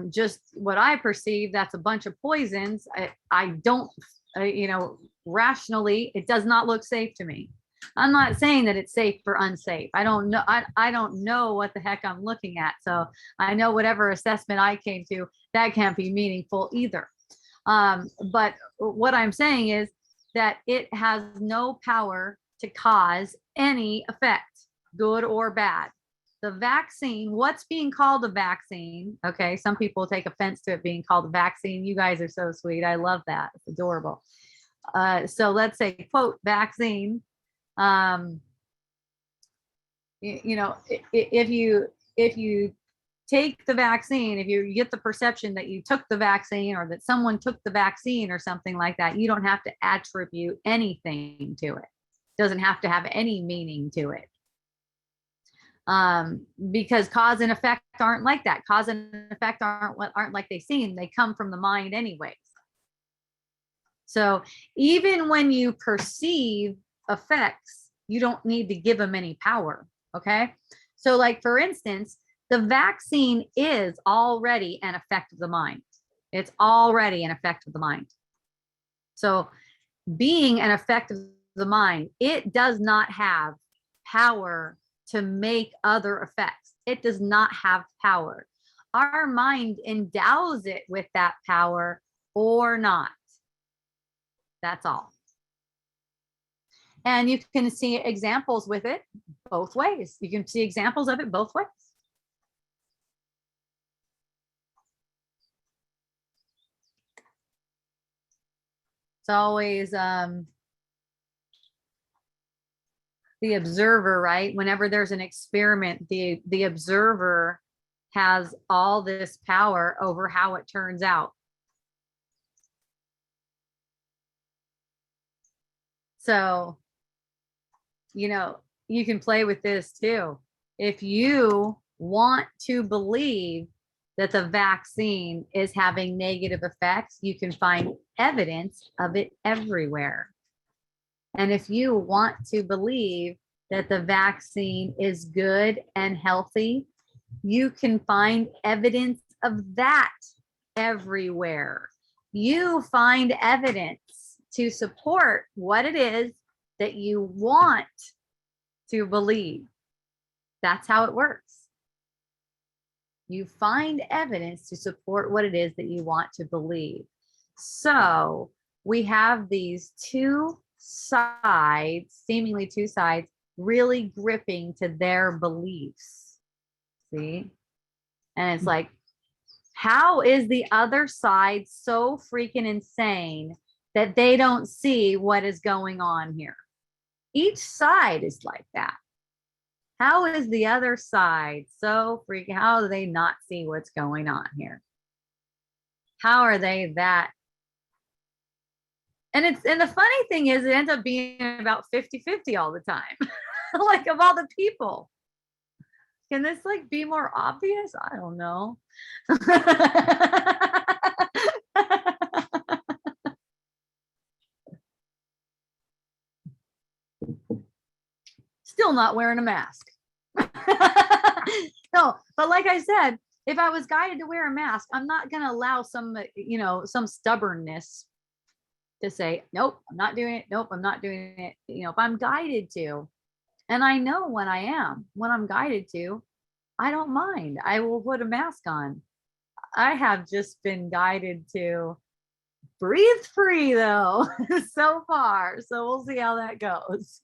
just what I perceive, that's a bunch of poisons. I don't, you know, rationally, it does not look safe to me. I'm not saying that it's safe or unsafe. I don't know. I don't know what the heck I'm looking at. So I know whatever assessment I came to, that can't be meaningful either. But what I'm saying is that it has no power to cause any effect, good or bad. The vaccine, what's being called a vaccine? Okay, some people take offense to it being called a vaccine. You guys are so sweet. I love that. It's adorable. So let's say, quote, vaccine. You know, if you take the vaccine, if you get the perception that you took the vaccine or that someone took the vaccine or something like that, you don't have to attribute anything to it. It doesn't have to have any meaning to it. Because cause and effect aren't like that. Cause and effect aren't like they seem. They come from the mind anyways. So even when you perceive effects, you don't need to give them any power. Okay. So like, for instance, the vaccine is already an effect of the mind. It's already an effect of the mind. So being an effect of the mind, it does not have power to make other effects. It does not have power. Our mind endows it with that power or not. That's all. And you can see examples with it both ways. You can see examples of it both ways. It's always the observer, right? Whenever there's an experiment, the observer has all this power over how it turns out. So, you know, you can play with this too. If you want to believe that the vaccine is having negative effects, you can find evidence of it everywhere. And if you want to believe that the vaccine is good and healthy, you can find evidence of that everywhere. You find evidence to support what it is that you want to believe. That's how it works. You find evidence to support what it is that you want to believe. So we have these two sides, seemingly two sides, really gripping to their beliefs. See? And it's like, how is the other side so freaking insane that they don't see what is going on here? Each side is like that. How is the other side so freaking, how do they not see what's going on here? How are they that And the funny thing is it ends up being about 50-50 all the time. Like of all the people. Can this like be more obvious? I don't know. Still not wearing a mask. No, but like I said, if I was guided to wear a mask, I'm not going to allow some, some stubbornness to say, nope, I'm not doing it. Nope, I'm not doing it. If I'm guided to, and I know when I'm guided to, I don't mind. I will put a mask on. I have just been guided to breathe free though, so far. So we'll see how that goes.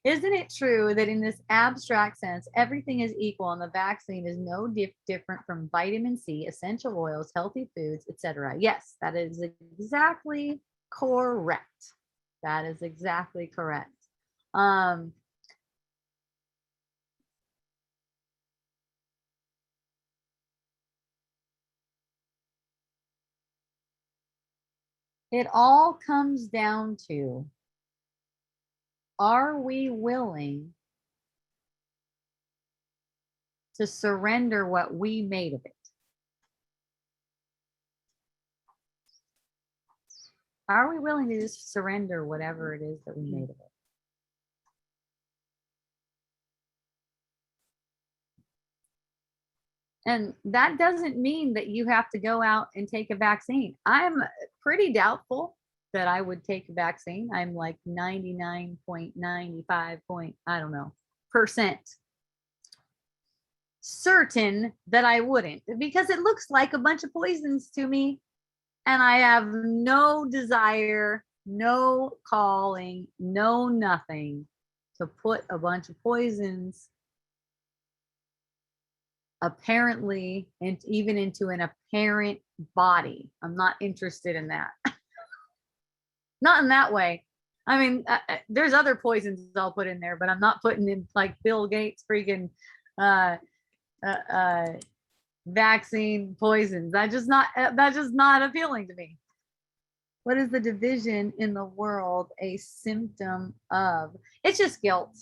Isn't it true that in this abstract sense, everything is equal and the vaccine is no different from vitamin C, essential oils, healthy foods, etc.? Yes, that is exactly correct. That is exactly correct. It all comes down to, are we willing to surrender what we made of it? Are we willing to just surrender whatever it is that we made of it? And that doesn't mean that you have to go out and take a vaccine. I'm pretty doubtful that I would take a vaccine. I'm like 99.95 point, I don't know, percent certain that I wouldn't, because it looks like a bunch of poisons to me. And I have no desire, no calling, no nothing to put a bunch of poisons apparently, and even into an apparent body. I'm not interested in that. Not in that way. I mean, there's other poisons I'll put in there, but I'm not putting in like Bill Gates freaking vaccine poisons. That's just not appealing to me. What is the division in the world a symptom of? It's just guilt.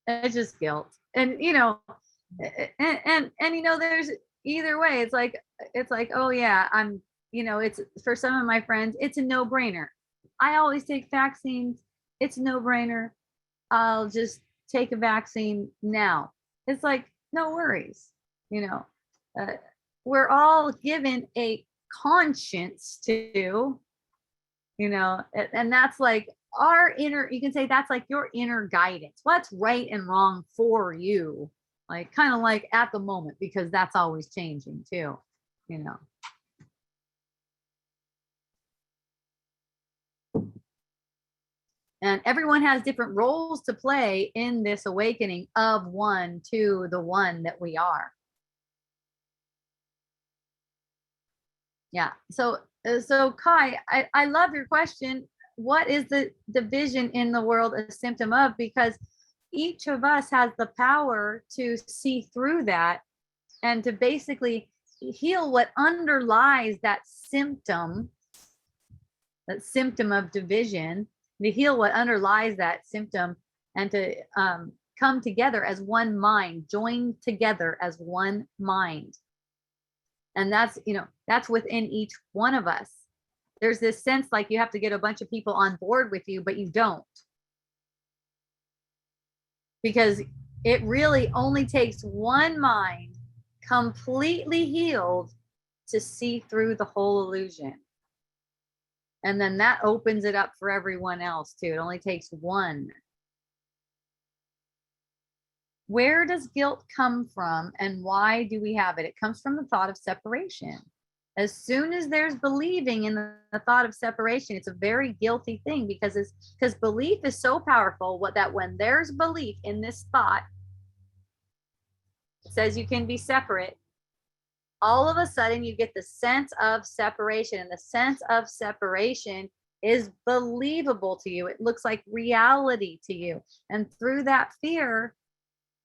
It's just guilt. And there's either way. It's like, oh yeah, it's for some of my friends, it's a no-brainer. I always take vaccines. It's a no-brainer. I'll just take a vaccine now. It's like, no worries. We're all given a conscience to, and that's like our inner, you can say that's like your inner guidance. What's right and wrong for you? Like kind of like at the moment, because that's always changing too, And everyone has different roles to play in this awakening of one to the one that we are. Yeah. So Kai, I love your question. What is the division in the world a symptom of? Because each of us has the power to see through that and to basically heal what underlies that symptom of division, to heal what underlies that symptom, and to come together as one mind, join together as one mind. And that's within each one of us. There's this sense like you have to get a bunch of people on board with you, but you don't. Because it really only takes one mind completely healed to see through the whole illusion. And then that opens it up for everyone else too. It only takes one. Where does guilt come from and why do we have it? It comes from the thought of separation. As soon as there's believing in the thought of separation, it's a very guilty thing, because belief is so powerful that when there's belief in this thought, it says you can be separate, all of a sudden you get the sense of separation, and the sense of separation is believable to you. It looks like reality to you. And through that fear,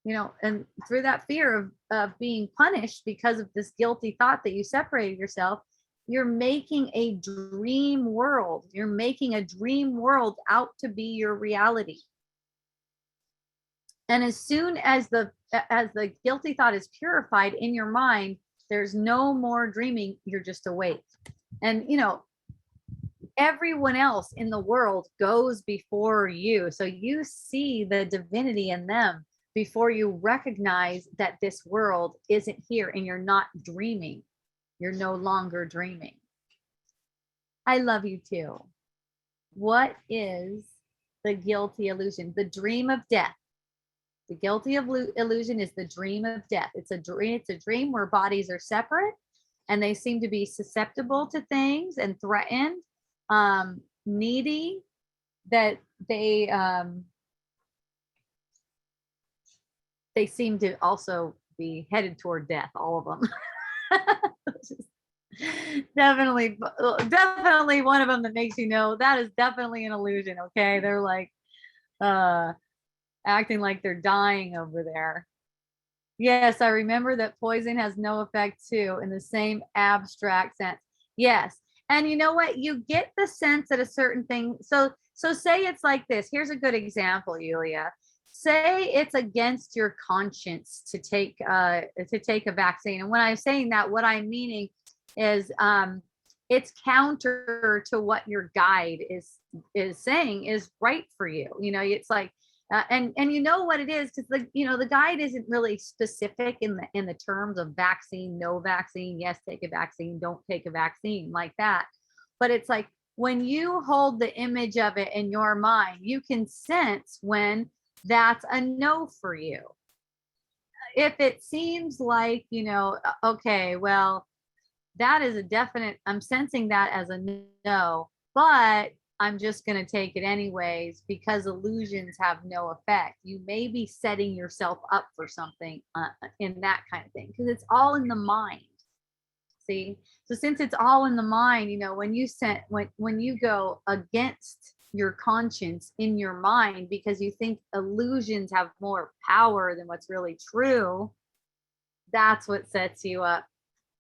and through that fear of being punished because of this guilty thought that you separated yourself, you're making a dream world. You're making a dream world out to be your reality. And as soon as the guilty thought is purified in your mind, there's no more dreaming. You're just awake. And everyone else in the world goes before you. So you see the divinity in them before you recognize that this world isn't here and you're not dreaming. You're no longer dreaming. I love you too. What is the guilty illusion? The dream of death. The guilty illusion is the dream of death. It's a dream where bodies are separate and they seem to be susceptible to things and threatened, needy, that they seem to also be headed toward death, all of them. definitely one of them that makes that is definitely an illusion. Okay, they're like acting like they're dying over there. Yes, I remember that poison has no effect too, in the same abstract sense. Yes. And you know what? You get the sense that a certain thing. So say it's like this. Here's a good example, Yulia. Say it's against your conscience to take a vaccine. And when I'm saying that, what I'm meaning is it's counter to what your guide is saying is right for you. It's like and you know what it is, because the guide isn't really specific in the terms of vaccine, no vaccine, yes, take a vaccine, don't take a vaccine, like that. But it's like when you hold the image of it in your mind, you can sense when that's a no for you. If it seems like, okay, well, that is a definite, I'm sensing that as a no, but I'm just going to take it anyways because illusions have no effect. You may be setting yourself up for something in that kind of thing, because it's all in the mind. See, so since it's all in the mind, when you go against your conscience in your mind because you think illusions have more power than what's really true, that's what sets you up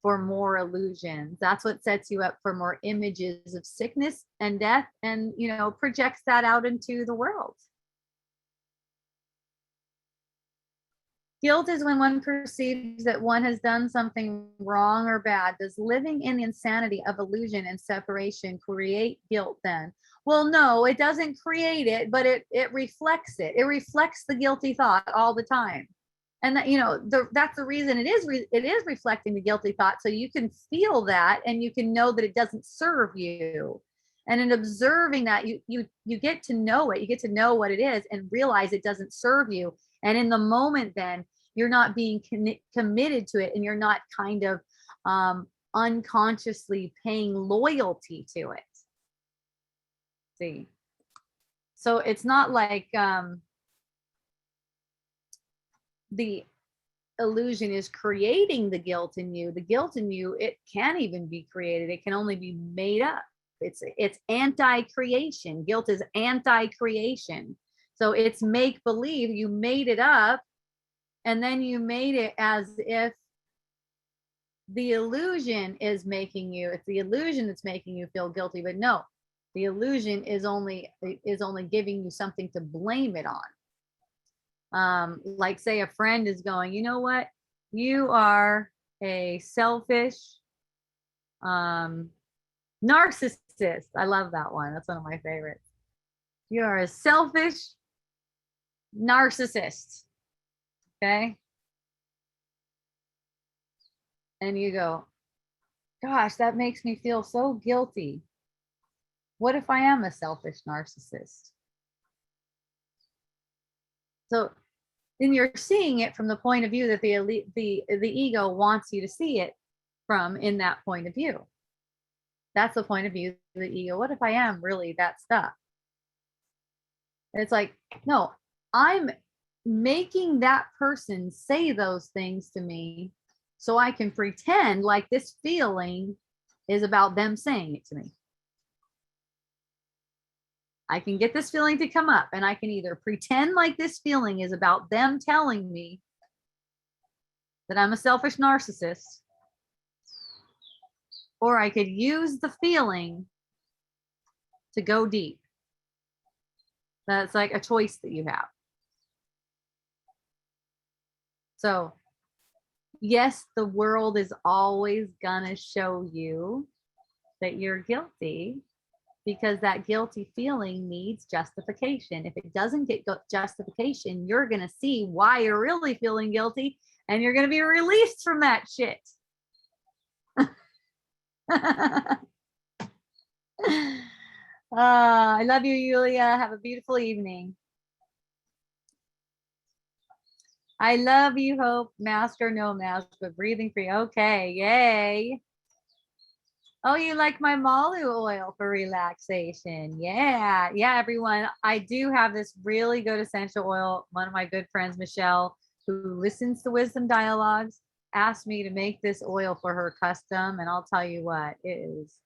for more illusions. That's what sets you up for more images of sickness and death, and projects that out into the world. Guilt is when one perceives that one has done something wrong or bad. Does living in the insanity of illusion and separation create guilt then? Well, no, it doesn't create it, but it reflects it. It reflects the guilty thought all the time. And that, that's the reason it is reflecting the guilty thought. So you can feel that and you can know that it doesn't serve you. And in observing that, you get to know it. You get to know what it is and realize it doesn't serve you. And in the moment, then you're not being committed to it, and you're not kind of unconsciously paying loyalty to it. See, so it's not like the illusion is creating the guilt in you. The guilt in you, it can't even be created. It can only be made up. It's anti-creation. Guilt is anti-creation. So it's make believe. You made it up, and then you made it as if the illusion is making you. It's the illusion that's making you feel guilty. But no, the illusion is only giving you something to blame it on. Like say a friend is going, you know what? You are a selfish narcissist. I love that one. That's one of my favorites. You are a selfish narcissist. Okay. And you go, gosh, that makes me feel so guilty. What if I am a selfish narcissist? So then you're seeing it from the point of view that the ego wants you to see it from, in that point of view. That's the point of view of the ego. What if I am really that stuff? It's like, no, I'm making that person say those things to me so I can pretend like this feeling is about them saying it to me. I can get this feeling to come up, and I can either pretend like this feeling is about them telling me that I'm a selfish narcissist, or I could use the feeling to go deep. That's like a choice that you have. So, yes, the world is always gonna show you that you're guilty, because that guilty feeling needs justification. If it doesn't get justification, you're going to see why you're really feeling guilty, and you're going to be released from that shit. I love you, Yulia. Have a beautiful evening. I love you, Hope. Mask or no mask, but breathing free. Okay, yay. Oh, you like my Malu oil for relaxation? Yeah, everyone. I do have this really good essential oil. One of my good friends, Michelle, who listens to Wisdom Dialogues, asked me to make this oil for her custom, and I'll tell you what, it is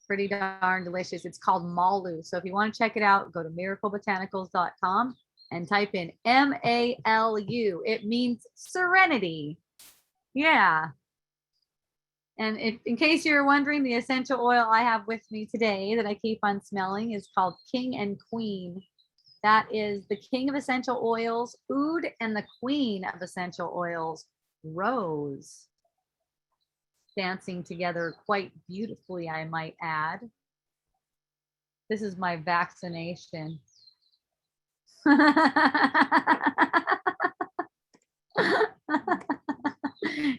pretty darn delicious. It's called Malu. So if you want to check it out, go to miraclebotanicals.com and type in MALU. It means serenity. Yeah. And in case you're wondering, the essential oil I have with me today that I keep on smelling is called King and Queen. That is the king of essential oils, oud, and the queen of essential oils, rose. Dancing together quite beautifully, I might add. This is my vaccination.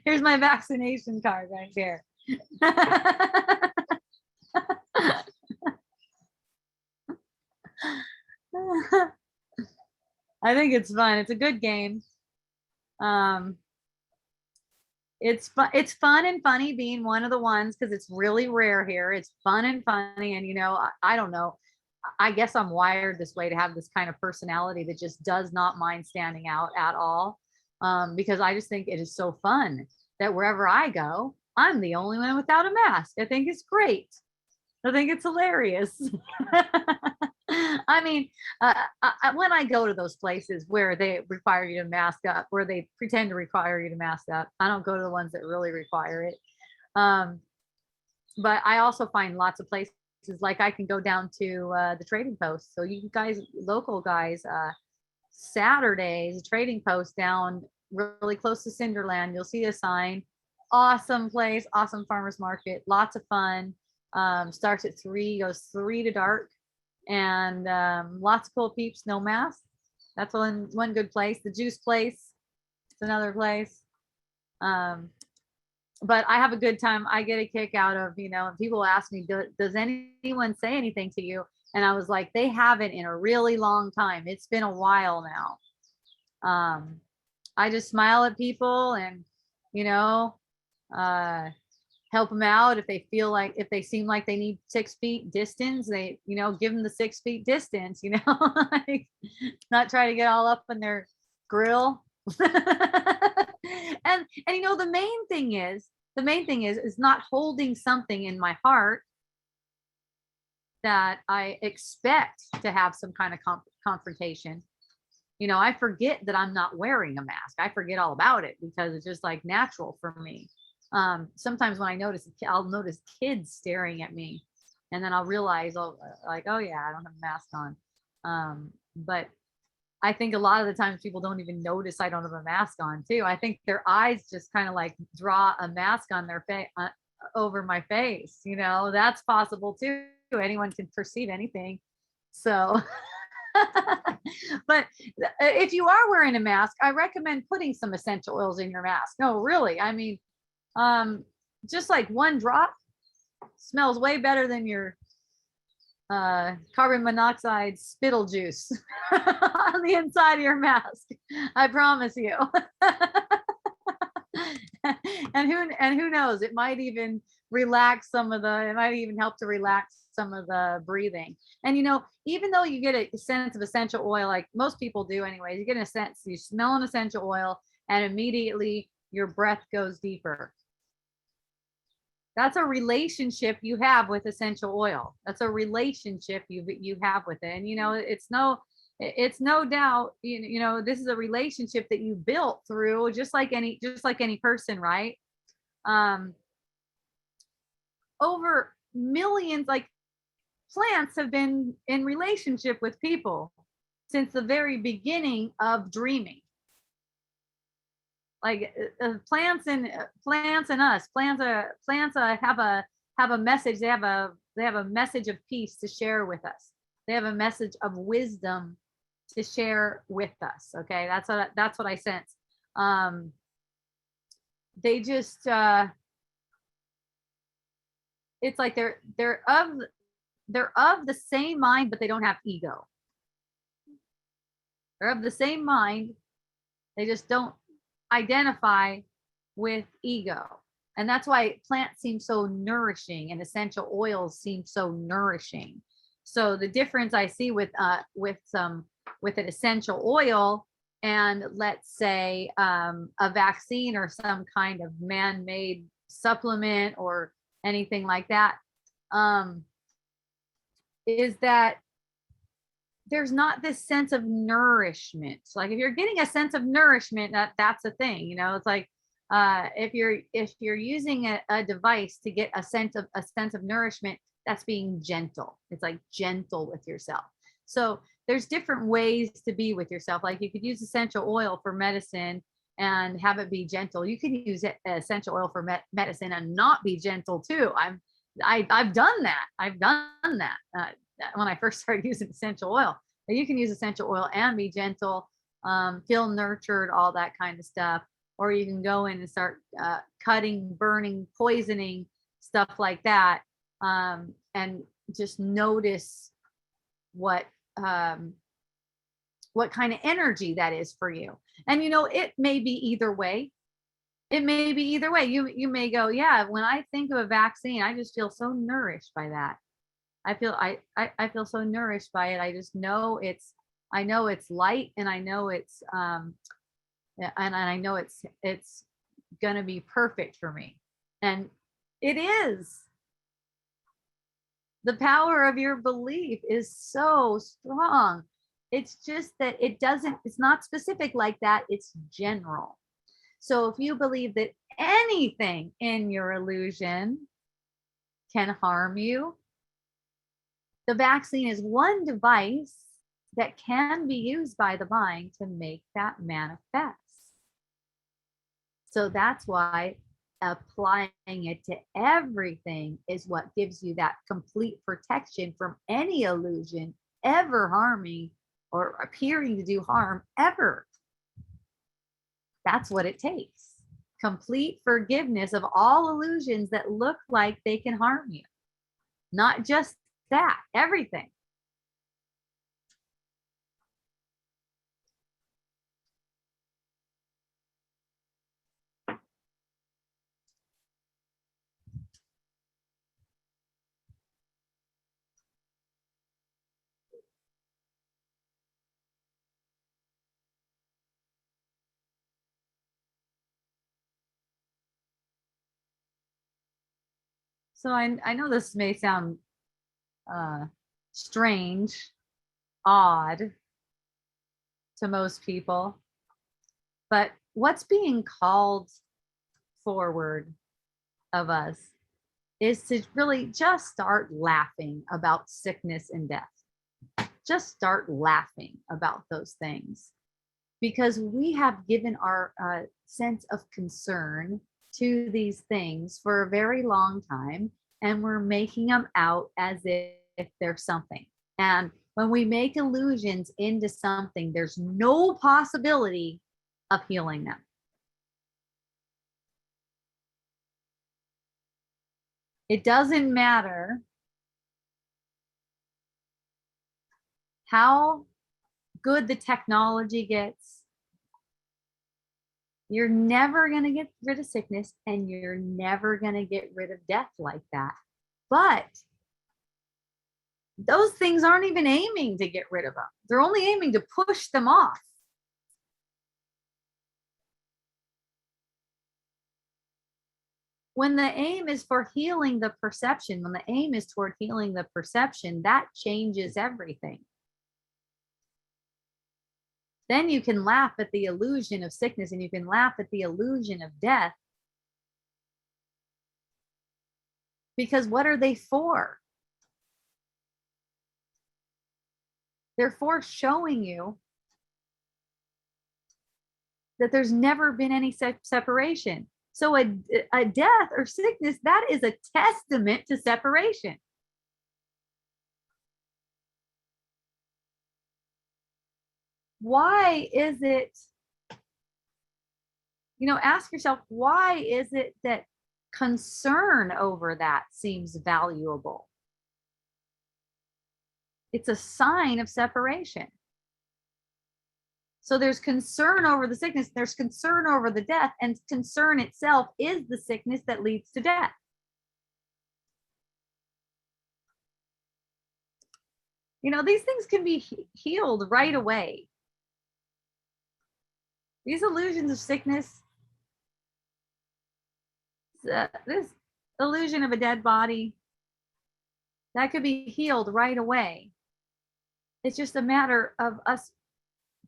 Here's my vaccination card right here. I think it's fun. It's a good game. It's fun and funny being one of the ones, because it's really rare here. It's fun and funny, and I don't know. I guess I'm wired this way to have this kind of personality that just does not mind standing out at all, because I just think it is so fun that wherever I go, I'm the only one without a mask. I think it's great. I think it's hilarious. I mean, when I go to those places where they require you to mask up, where they pretend to require you to mask up, I don't go to the ones that really require it. But I also find lots of places, like I can go down to the Trading Post. So you guys, local guys, Saturdays, Trading Post down really close to Cinderland, you'll see a sign. Awesome place, awesome farmers market, lots of fun. Starts at 3, goes 3 to dark, and lots of cool peeps, no mask. That's one good place. The juice place, it's another place. But I have a good time. I get a kick out of, people ask me, does anyone say anything to you? And I was like, they haven't in a really long time. It's been a while now. I just smile at people and, help them out if they seem like they need 6 feet distance. They, give them the 6 feet distance, like, not try to get all up in their grill. and the main thing is not holding something in my heart that I expect to have some kind of confrontation. I forget that I'm not wearing a mask. I forget all about it because it's just like natural for me. Sometimes when I'll notice kids staring at me, and then I'll realize, oh yeah, I don't have a mask on. But I think a lot of the times people don't even notice I don't have a mask on too. I think their eyes just kind of like draw a mask on their face, over my face. That's possible too. Anyone can perceive anything. So, but if you are wearing a mask, I recommend putting some essential oils in your mask. No, really. I mean, just like 1 drop smells way better than your carbon monoxide spittle juice on the inside of your mask. I promise you. and who knows, it might even help to relax some of the breathing. And even though you get a sense of essential oil, like most people do anyways, you get a sense, you smell an essential oil and immediately your breath goes deeper. That's a relationship you have with essential oil. That's a relationship you have with it. And it's no doubt, this is a relationship that you built through just like any person, right? Over millions, like, plants have been in relationship with people since the very beginning of dreaming. Like, plants and us, have a message. They have a message of peace to share with us. They have a message of wisdom to share with us. Okay, that's what I sense. They just it's like they're of the same mind, but they don't have ego. They're of the same mind, they just don't identify with ego. And that's why plants seem so nourishing and essential oils seem so nourishing. So the difference I see with an essential oil and, let's say, a vaccine or some kind of man-made supplement or anything like that, is that there's not this sense of nourishment. Like, if you're getting a sense of nourishment, that's a thing. It's like, if you're using a device to get a sense of nourishment, that's being gentle. It's like gentle with yourself. So there's different ways to be with yourself. Like, you could use essential oil for medicine and have it be gentle. You could use essential oil for medicine and not be gentle too. I've done that. When I first started using essential oil. But you can use essential oil and be gentle, feel nurtured, all that kind of stuff. Or you can go in and start cutting, burning, poisoning, stuff like that, and just notice what kind of energy that is for you. And it may be either way. It may be either way. You may go, yeah, when I think of a vaccine, I just feel so nourished by that. I feel so nourished by it. I just know I know it's light, and I know it's and I know it's gonna be perfect for me. And it is. The power of your belief is so strong. It's just that it's not specific like that, it's general. So if you believe that anything in your illusion can harm you, the vaccine is one device that can be used by the mind to make that manifest. So that's why applying it to everything is what gives you that complete protection from any illusion ever harming or appearing to do harm ever. That's what it takes. Complete forgiveness of all illusions that look like they can harm you. Not just that, everything. So I know this may sound strange, odd to most people, but what's being called forward of us is to really just start laughing about sickness and death. Just start laughing about those things, because we have given our sense of concern to these things for a very long time, and we're making them out as if they're something. And when we make illusions into something, there's no possibility of healing them. It doesn't matter how good the technology gets. You're never going to get rid of sickness, and you're never going to get rid of death like that. But those things aren't even aiming to get rid of them. They're only aiming to push them off. when the aim is for healing the perception, when the aim is toward healing the perception, that changes everything. Then you can laugh at the illusion of sickness and you can laugh at the illusion of death. Because what are they for? They're for showing you that there's never been any separation. So a death or sickness, that is a testament to separation. Why is it, ask yourself, why is it that concern over that seems valuable? It's a sign of separation. So there's concern over the sickness, there's concern over the death, and concern itself is the sickness that leads to death. These things can be healed right away. These illusions of sickness, this illusion of a dead body, that could be healed right away. It's just a matter of us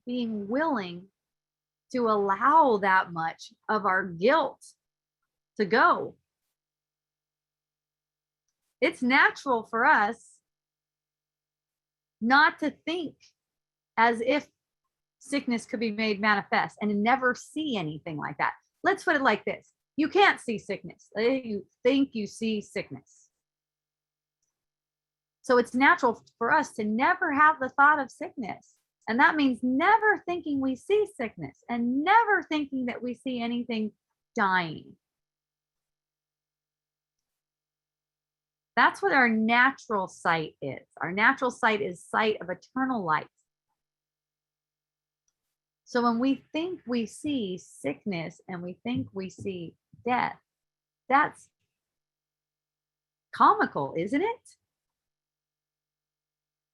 being willing to allow that much of our guilt to go. It's natural for us not to think as if sickness could be made manifest and never see anything like that. Let's put it like this. You can't see sickness. You think you see sickness. So it's natural for us to never have the thought of sickness. And that means never thinking we see sickness and never thinking that we see anything dying. That's what our natural sight is. Our natural sight is sight of eternal light. So when we think we see sickness and we think we see death, that's comical, isn't it?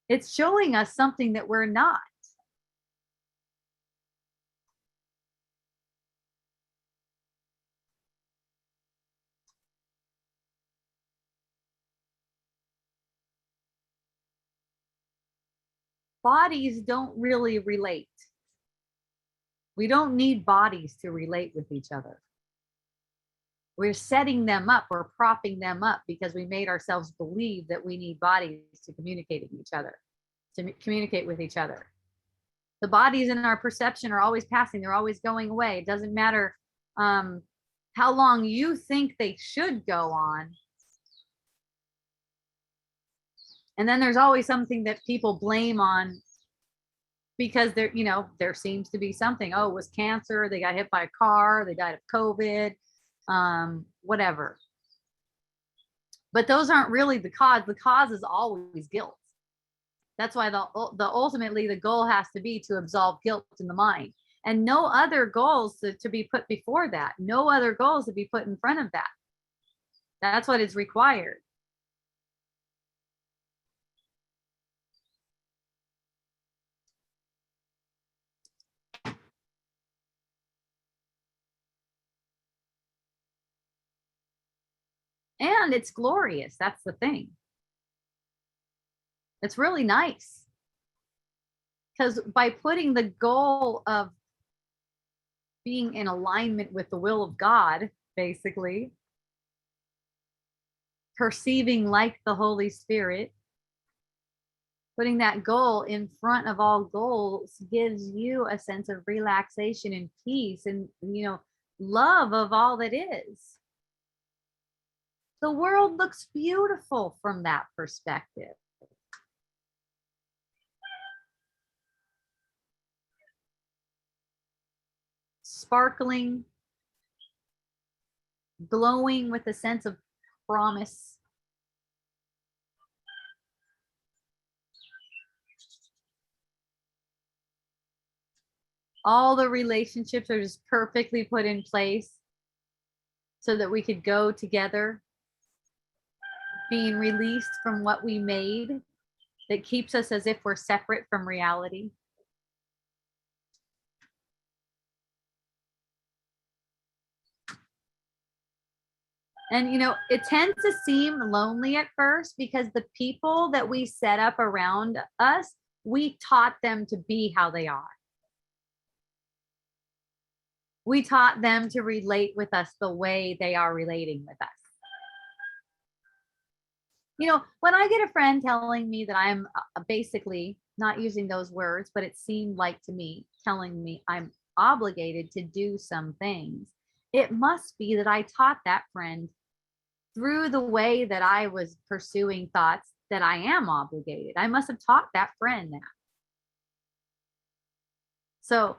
It's showing us something that we're not. Bodies don't really relate. We don't need bodies to relate with each other. We're setting them up, we're propping them up because we made ourselves believe that we need bodies to communicate with each other, The bodies in our perception are always passing, they're always going away. It doesn't matter how long you think they should go on. And then there's always something that people blame on because there seems to be something. Oh, it was cancer, they got hit by a car, they died of COVID, whatever. But those aren't really the cause. The cause is always guilt. That's why ultimately the goal has to be to absolve guilt in the mind, and no other goals to be put before that. No other goals to be put in front of that. That's what is required. And it's glorious. That's the thing. It's really nice. Because by putting the goal of being in alignment with the will of God, basically, perceiving like the Holy Spirit, putting that goal in front of all goals gives you a sense of relaxation and peace and, love of all that is. The world looks beautiful from that perspective. Sparkling, glowing with a sense of promise. All the relationships are just perfectly put in place so that we could go together, being released from what we made that keeps us as if we're separate from reality. And, it tends to seem lonely at first because the people that we set up around us, we taught them to be how they are. We taught them to relate with us the way they are relating with us. When I get a friend telling me that I'm basically not using those words, but it seemed like to me, telling me I'm obligated to do some things, it must be that I taught that friend through the way that I was pursuing thoughts that I am obligated. I must have taught that friend that. So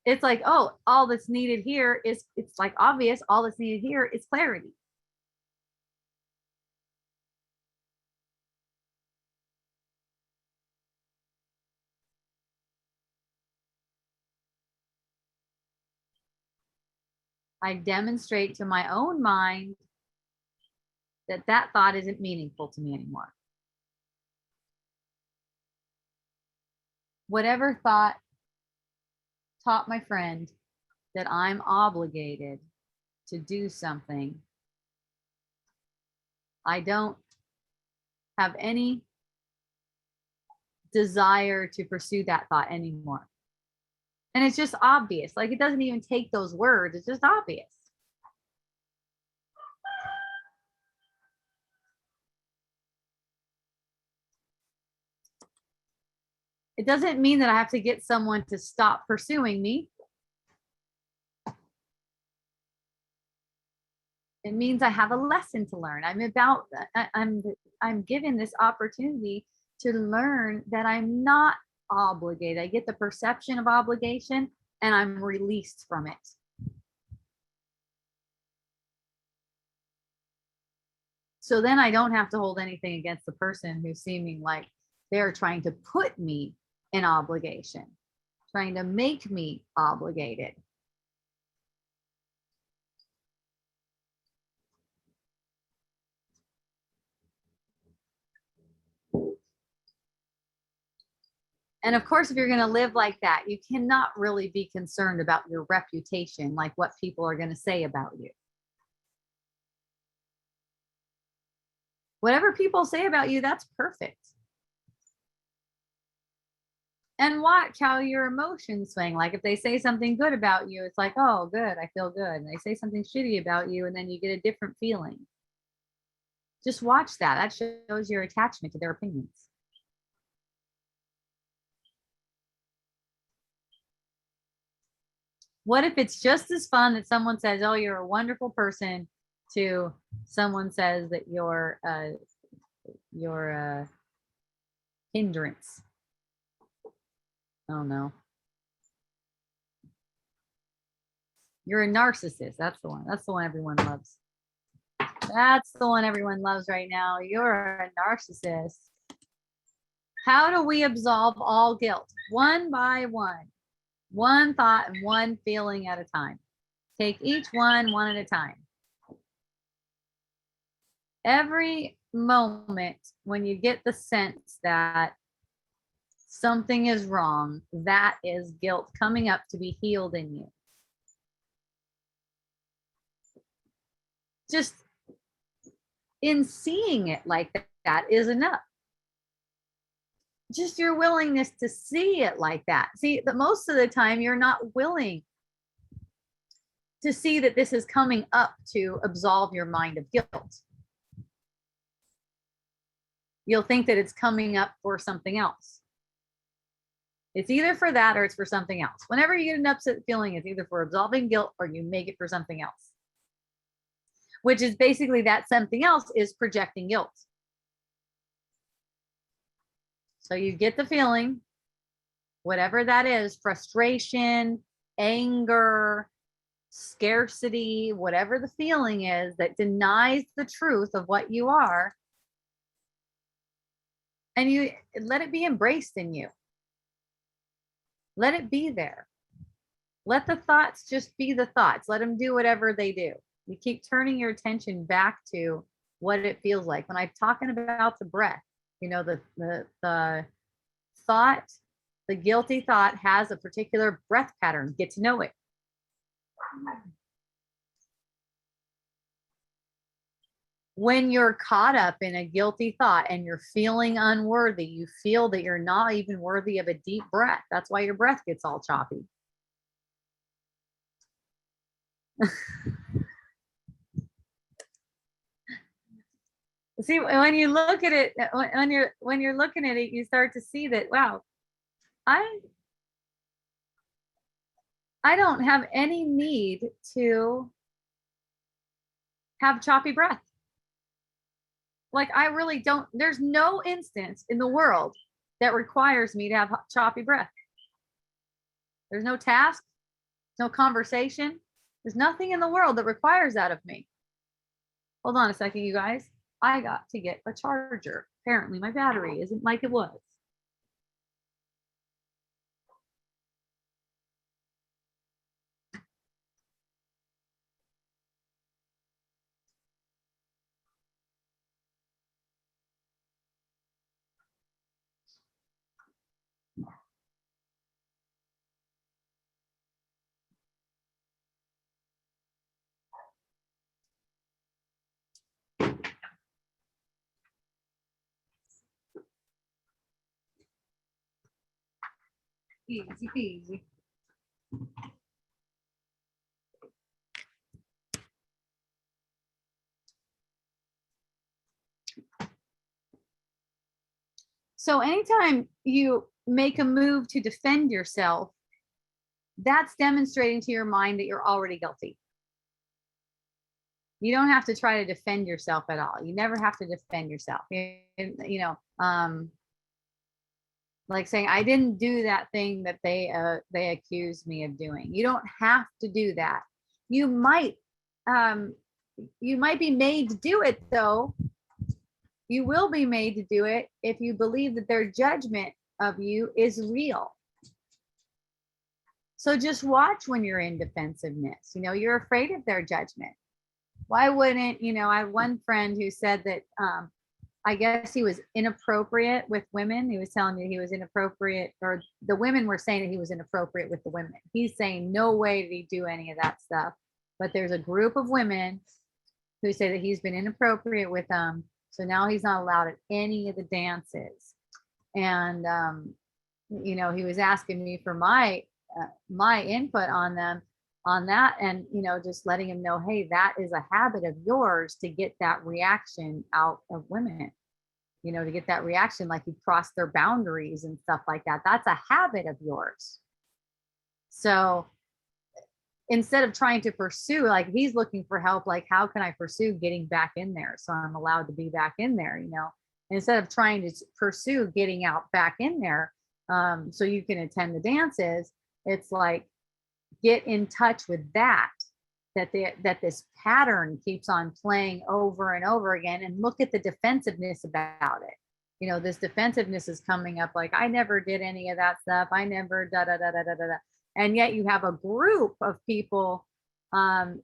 it's like, oh, all that's needed here is, it's like obvious, all that's needed here is clarity. I demonstrate to my own mind that that thought isn't meaningful to me anymore. Whatever thought taught my friend that I'm obligated to do something, I don't have any desire to pursue that thought anymore. And it's just obvious. Like, it doesn't even take those words. It's just obvious. It doesn't mean that I have to get someone to stop pursuing me. It means I have a lesson to learn. I'm given this opportunity to learn that I'm not obligated. I get the perception of obligation and I'm released from it. So then I don't have to hold anything against the person who's seeming like they're trying to put me in obligation, trying to make me obligated. And of course, if you're going to live like that, you cannot really be concerned about your reputation, like what people are going to say about you. Whatever people say about you, that's perfect. And watch how your emotions swing. Like if they say something good about you, it's like, oh, good, I feel good. And they say something shitty about you, and then you get a different feeling. Just watch that. That shows your attachment to their opinions. What if it's just as fun that someone says, oh, you're a wonderful person, to someone says that you're a hindrance? Oh no. You're a narcissist. That's the one. That's the one everyone loves. That's the one everyone loves right now. You're a narcissist. How do we absolve all guilt? One by one thought and one feeling at a time. Take each one at a time. Every moment when you get the sense that something is wrong, that is guilt coming up to be healed in you. Just in seeing it like that is enough. Just your willingness to see it like that. See, that most of the time you're not willing to see that this is coming up to absolve your mind of guilt. You'll think that it's coming up for something else. It's either for that or it's for something else. Whenever you get an upset feeling, it's either for absolving guilt or you make it for something else, which is basically that something else is projecting guilt. So you get the feeling, whatever that is, frustration, anger, scarcity, whatever the feeling is that denies the truth of what you are, and you let it be embraced in you. Let it be there. Let the thoughts just be the thoughts. Let them do whatever they do. You keep turning your attention back to what it feels like. When I'm talking about the breath, the thought, the guilty thought has a particular breath pattern. Get to know it. when you're caught up in a guilty thought and you're feeling unworthy, you feel that you're not even worthy of a deep breath. That's why your breath gets all choppy. See, when you look at it, when you're looking at it, you start to see that, wow, I don't have any need to have choppy breath. Like, I really don't. There's no instance in the world that requires me to have choppy breath. There's no task, no conversation. There's nothing in the world that requires that of me. Hold on a second, you guys. I got to get a charger. Apparently my battery isn't like it was. Easy peasy. So anytime you make a move to defend yourself, that's demonstrating to your mind that you're already guilty. You don't have to try to defend yourself at all. You never have to defend yourself. Like saying, I didn't do that thing that they accused me of doing. You don't have to do that. You might be made to do it, though. You will be made to do it if you believe that their judgment of you is real. So just watch when you're in defensiveness. You're afraid of their judgment. Why wouldn't, I have one friend who said that I guess he was inappropriate with women. He was telling me he was inappropriate, or the women were saying that he was inappropriate with the women. He's saying no way did he do any of that stuff. But there's a group of women who say that he's been inappropriate with them. So now he's not allowed at any of the dances. And, he was asking me for my input on them, on that. And, just letting him know, hey, that is a habit of yours to get that reaction out of women, to get that reaction, like you cross their boundaries and stuff like that. That's a habit of yours. So instead of trying to pursue, like he's looking for help, like how can I pursue getting back in there so I'm allowed to be back in there, instead of trying to pursue getting out back in there so you can attend the dances, it's like get in touch with that this pattern keeps on playing over and over again, and look at the defensiveness about it. This defensiveness is coming up like, I never did any of that stuff. I never da da da da da da. And yet you have a group of people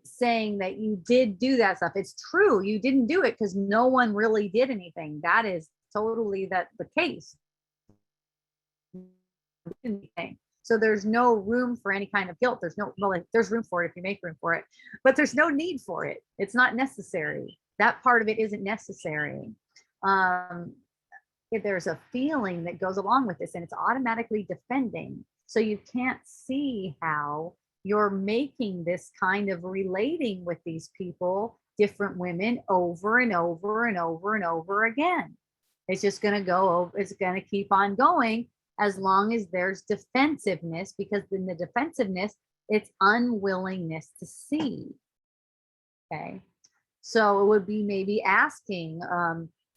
saying that you did do that stuff. It's true. You didn't do it because no one really did anything. That is totally the case. So there's no room for any kind of guilt. There's room for it if you make room for it, but there's no need for it. It's not necessary. That part of it isn't necessary. There's a feeling that goes along with this, and it's automatically defending. So you can't see how you're making this kind of relating with these people, different women, over and over and over and over again. It's just going to go, it's going to keep on going as long as there's defensiveness, because in the defensiveness, it's unwillingness to see. Okay. So it would be maybe asking,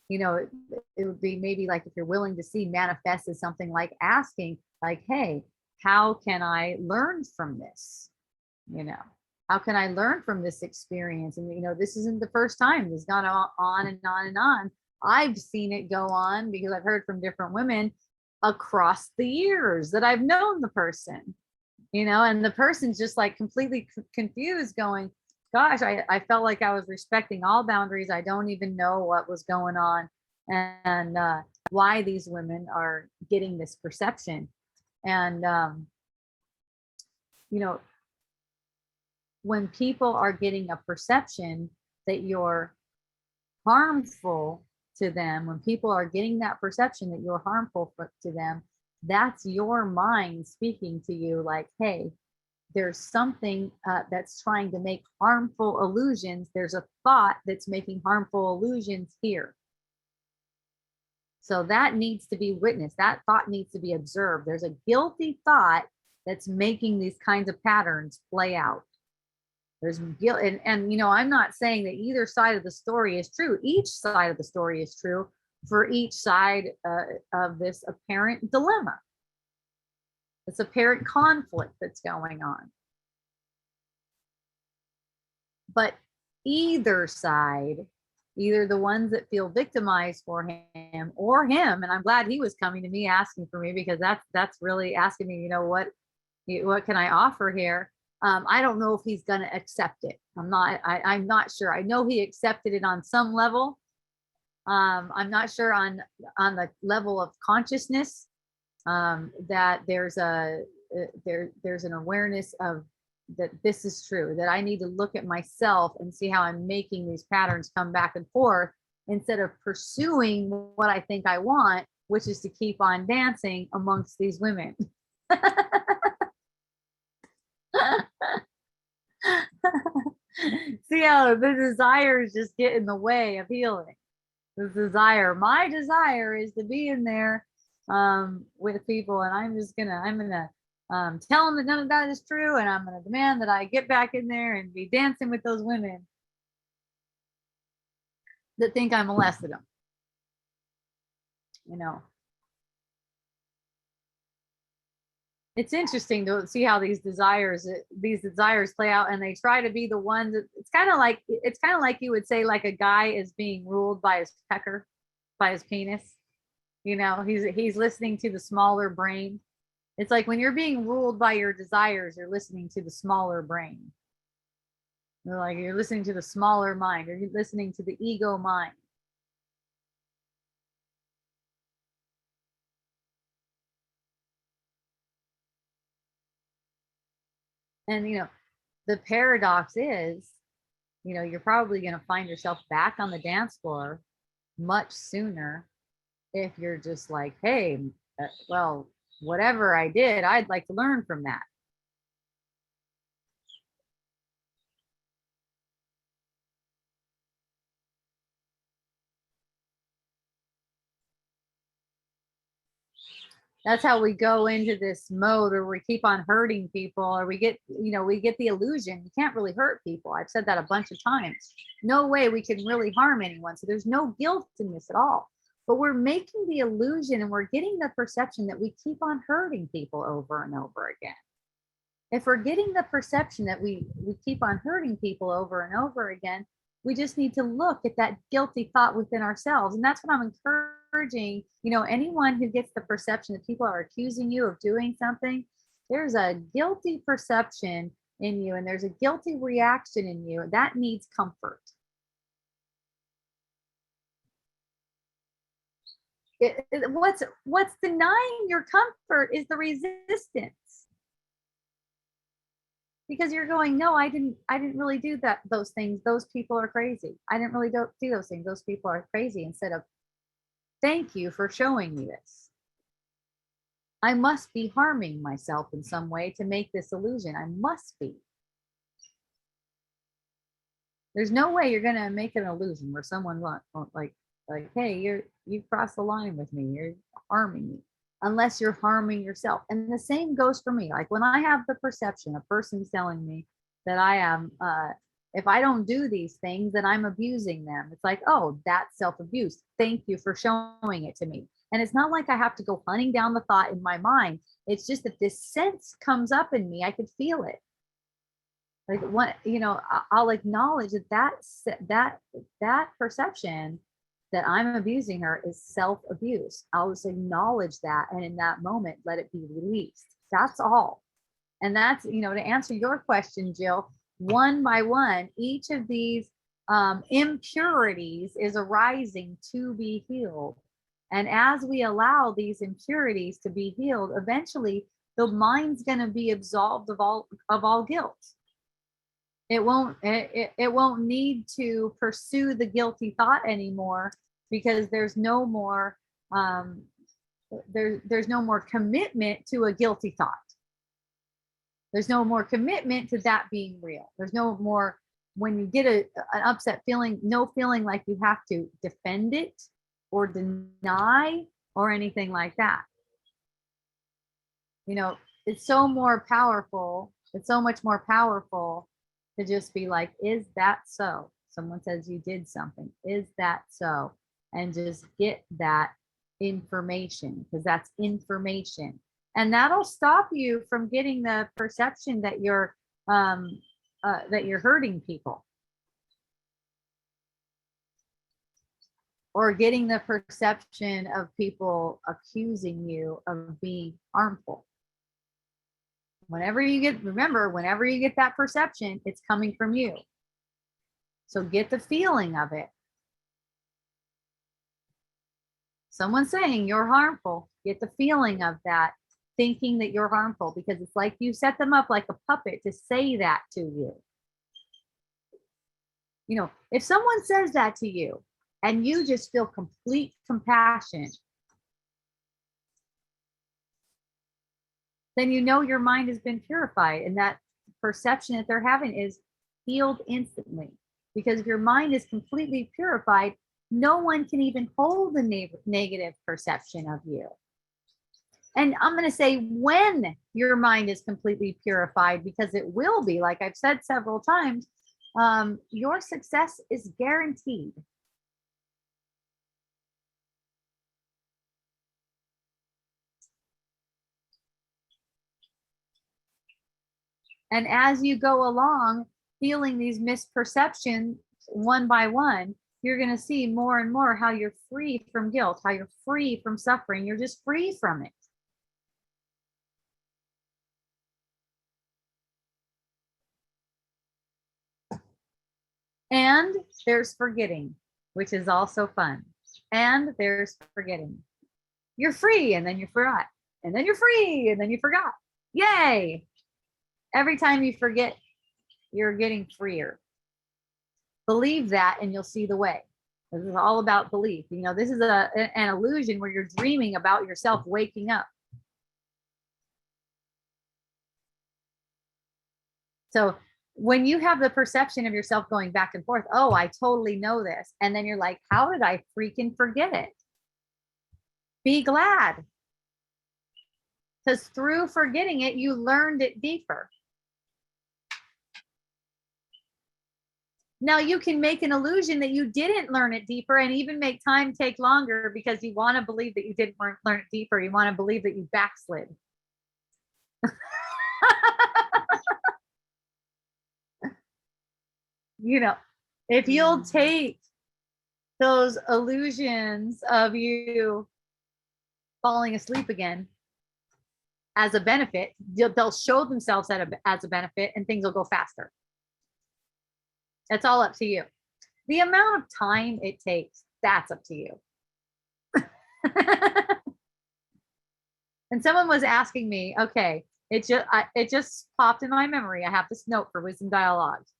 it would be maybe like, if you're willing to see, manifest as something like asking, like, hey, how can I learn from this? How can I learn from this experience? And, this isn't the first time. It's gone on and on and on. I've seen it go on because I've heard from different women across the years that I've known the person, and the person's just like completely confused, going, gosh, I felt like I was respecting all boundaries. I don't even know what was going on and why these women are getting this perception. And, when people are getting a perception that you're harmful to them, when people are getting that perception that you're harmful to them, that's your mind speaking to you like, hey, there's something that's trying to make harmful illusions. There's a thought that's making harmful illusions here. So that needs to be witnessed. That thought needs to be observed. There's a guilty thought that's making these kinds of patterns play out. There's guilt. And you know, I'm not saying that either side of the story is true. Each side of the story is true for each side of this apparent dilemma. This apparent conflict that's going on. But either side, either the ones that feel victimized for him or him, and I'm glad he was coming to me asking for me, because that's really asking me, you know, what can I offer here? I don't know if he's going to accept it. I'm not sure. I know he accepted it on some level. I'm not sure on the level of consciousness, that there's an awareness of that this is true, that I need to look at myself and see how I'm making these patterns come back and forth instead of pursuing what I think I want, which is to keep on dancing amongst these women. See how the desires just get in the way of healing. The desire, my desire is to be in there with people, and I'm gonna tell them that none of that is true, and I'm gonna demand that I get back in there and be dancing with those women that think I molested them. You know, it's interesting to see how these desires play out, and they try to be the ones that, it's kind of like you would say, like a guy is being ruled by his pecker, by his penis. You know, he's listening to the smaller brain. It's like when you're being ruled by your desires, you're listening to the smaller brain. You're listening to the smaller mind, or you're listening to the ego mind. And you know, the paradox is, you know, you're probably going to find yourself back on the dance floor much sooner if you're just like, hey, well, whatever I did, I'd like to learn from that. That's how we go into this mode where we keep on hurting people, or we get the illusion you can't really hurt people. I've said that a bunch of times. No way we can really harm anyone. So there's no guilt in this at all. But we're making the illusion, and we're getting the perception that we keep on hurting people over and over again. If we're getting the perception that we keep on hurting people over and over again, we just need to look at that guilty thought within ourselves. And that's what I'm encouraging, you know, anyone who gets the perception that people are accusing you of doing something, there's a guilty perception in you, and there's a guilty reaction in you that needs comfort. What's denying your comfort is the resistance. Because you're going, no, I didn't really do those things. Those people are crazy. I didn't really do those things. Those people are crazy. Instead of, thank you for showing me this. I must be harming myself in some way to make this illusion. I must be. There's no way you're gonna make an illusion where someone like, hey, you've crossed the line with me. You're harming me. Unless you're harming yourself. And the same goes for me. Like when I have the perception, a person's telling me that I am, if I don't do these things, then I'm abusing them. It's like, oh, that's self-abuse. Thank you for showing it to me. And it's not like I have to go hunting down the thought in my mind. It's just that this sense comes up in me. I could feel it. Like what, you know, I'll acknowledge that perception that I'm abusing her is self-abuse. I'll just acknowledge that, and in that moment, let it be released. That's all. And that's, you know, to answer your question, Jill, one by one, each of these impurities is arising to be healed. And as we allow these impurities to be healed, eventually the mind's going to be absolved of all guilt. It won't need to pursue the guilty thought anymore, because there's no more there's no more commitment to a guilty thought. There's no more commitment to that being real. There's no more, when you get an upset feeling, no feeling like you have to defend it or deny or anything like that. You know, it's so more powerful. It's so much more powerful to just be like, is that so? Someone says you did something. Is that so? And just get that information, because that's information. And that'll stop you from getting the perception that you're hurting people, or getting the perception of people accusing you of being harmful. Whenever you get that perception, it's coming from you. So get the feeling of it. Someone saying you're harmful, get the feeling of that, thinking that you're harmful, because it's like you set them up like a puppet to say that to you. You know, if someone says that to you and you just feel complete compassion, then you know your mind has been purified, and that perception that they're having is healed instantly. Because if your mind is completely purified, no one can even hold the negative perception of you. And I'm going to say when your mind is completely purified, because it will be, like I've said several times, your success is guaranteed. And as you go along, feeling these misperceptions one by one, you're going to see more and more how you're free from guilt, how you're free from suffering. You're just free from it. And there's forgetting, which is also fun. And there's forgetting. You're free, and then you forgot. And then you're free, and then you forgot. Yay! Every time you forget, you're getting freer. Believe that, and you'll see the way. This is all about belief. You know, this is an illusion where you're dreaming about yourself waking up. So when you have the perception of yourself going back and forth, oh, I totally know this. And then you're like, how did I freaking forget it? Be glad. Because through forgetting it, you learned it deeper. Now you can make an illusion that you didn't learn it deeper, and even make time take longer, because you want to believe that you didn't learn it deeper. You want to believe that you backslid. You know, if you'll take those illusions of you falling asleep again as a benefit, they'll show themselves as a benefit, and things will go faster. That's all up to you. The amount of time it takes, that's up to you. And someone was asking me, okay, it just popped in my memory. I have this note for Wisdom Dialogues.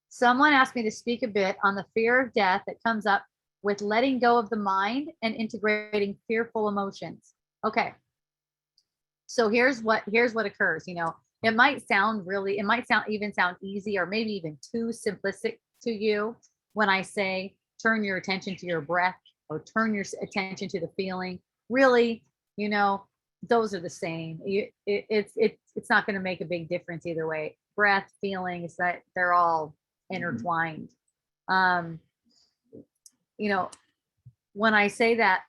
Someone asked me to speak a bit on the fear of death that comes up with letting go of the mind and integrating fearful emotions. Okay. So here's what occurs. You know, it might sound easy, or maybe even too simplistic to you when I say turn your attention to your breath, or turn your attention to the feeling. Really, you know, those are the same. It's not going to make a big difference either way. Breath, feelings, that they're all intertwined. You know, when I say that,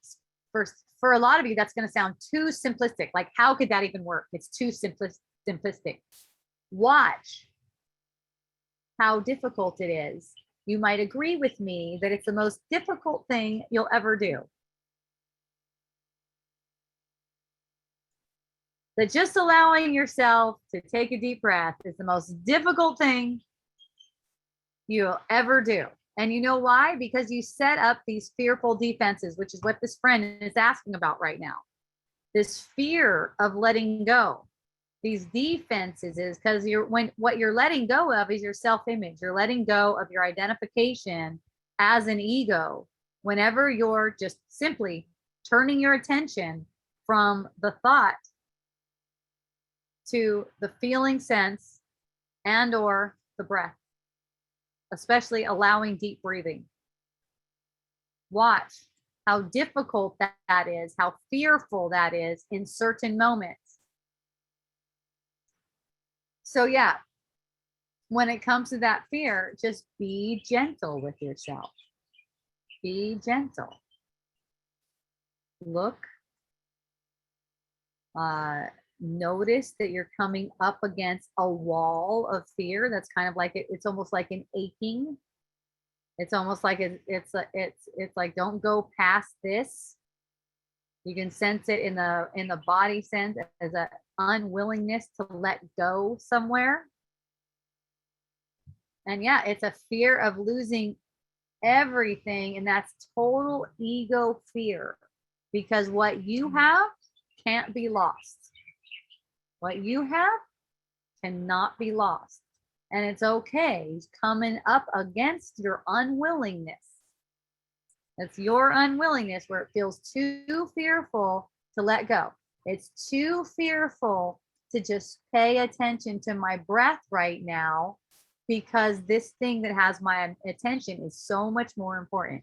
for a lot of you, that's going to sound too simplistic. Like, how could that even work? It's too simplistic. Watch how difficult it is. You might agree with me that it's the most difficult thing you'll ever do. That just allowing yourself to take a deep breath is the most difficult thing you'll ever do. And you know why? Because you set up these fearful defenses, which is what this friend is asking about right now. This fear of letting go. these defenses is because what you're letting go of is your self-image. You're letting go of your identification as an ego whenever you're just simply turning your attention from the thought to the feeling, sense, and or the breath, especially allowing deep breathing. Watch how difficult that is, how fearful that is in certain moments. So yeah, when it comes to that fear, just be gentle with yourself. Be gentle. Look, notice that you're coming up against a wall of fear. That's kind of like it's almost like an aching. It's almost like it's like, don't go past this. You can sense it in the body sense as an unwillingness to let go somewhere. And yeah, it's a fear of losing everything, and that's total ego fear, because what you have can't be lost. What you have cannot be lost. And it's okay coming up against your unwillingness. It's your unwillingness where it feels too fearful to let go. It's too fearful to just pay attention to my breath right now, because this thing that has my attention is so much more important.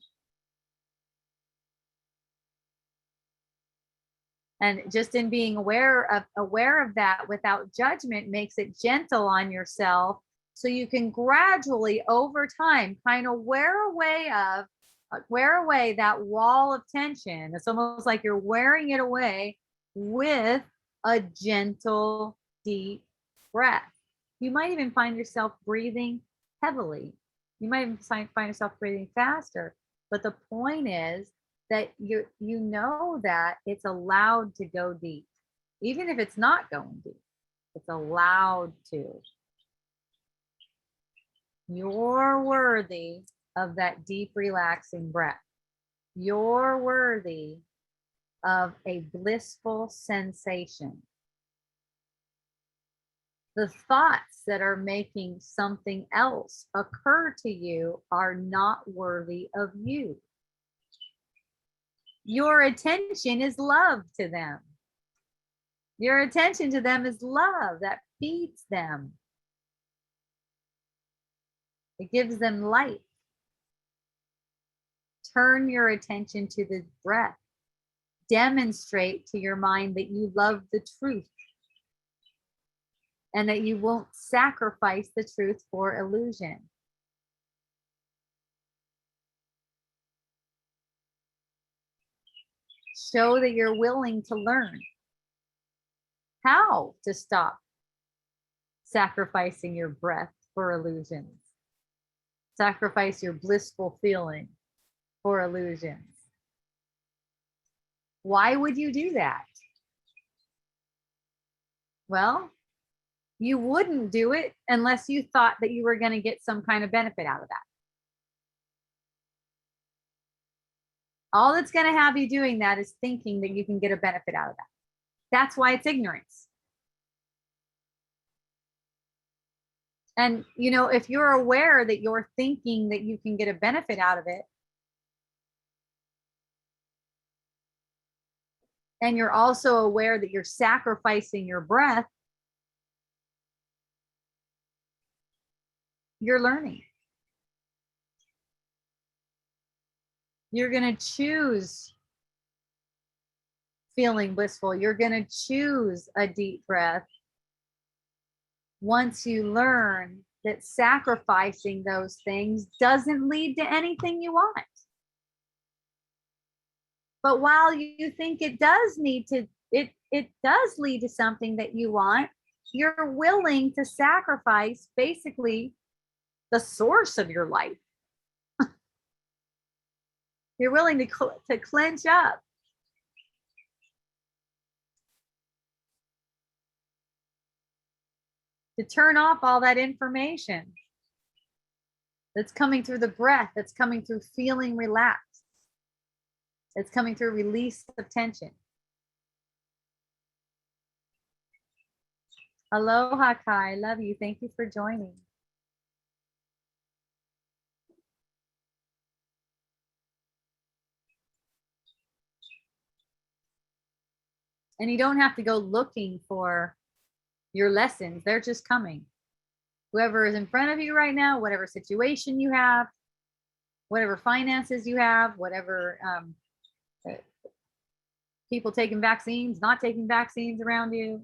And just in being aware of that without judgment makes it gentle on yourself, so you can gradually over time kind of wear away that wall of tension. It's almost like you're wearing it away with a gentle, deep breath. You might even find yourself breathing heavily. You might even find yourself breathing faster. But the point is that you know that it's allowed to go deep. Even if it's not going deep, it's allowed to. You're worthy of that deep, relaxing breath. You're worthy of a blissful sensation. The thoughts that are making something else occur to you are not worthy of you. Your attention is love to them. Your attention to them is love that feeds them. It gives them life. Turn your attention to the breath. Demonstrate to your mind that you love the truth and that you won't sacrifice the truth for illusion. Show that you're willing to learn how to stop sacrificing your breath for illusions. Sacrifice your blissful feeling for illusions. Why would you do that? Well, you wouldn't do it unless you thought that you were going to get some kind of benefit out of that. All that's going to have you doing that is thinking that you can get a benefit out of that. That's why it's ignorance. And, if you're aware that you're thinking that you can get a benefit out of it, and you're also aware that you're sacrificing your breath, you're learning. You're going to choose feeling blissful. You're going to choose a deep breath once you learn that sacrificing those things doesn't lead to anything you want. But while you think it does lead to something that you want, you're willing to sacrifice basically the source of your life. You're willing to clench up. To turn off all that information that's coming through the breath, that's coming through feeling relaxed, that's coming through release of tension. Aloha, Kai. Love you. Thank you for joining. And you don't have to go looking for your lessons. They're just coming. Whoever is in front of you right now, whatever situation you have, whatever finances you have, whatever people taking vaccines, not taking vaccines around you,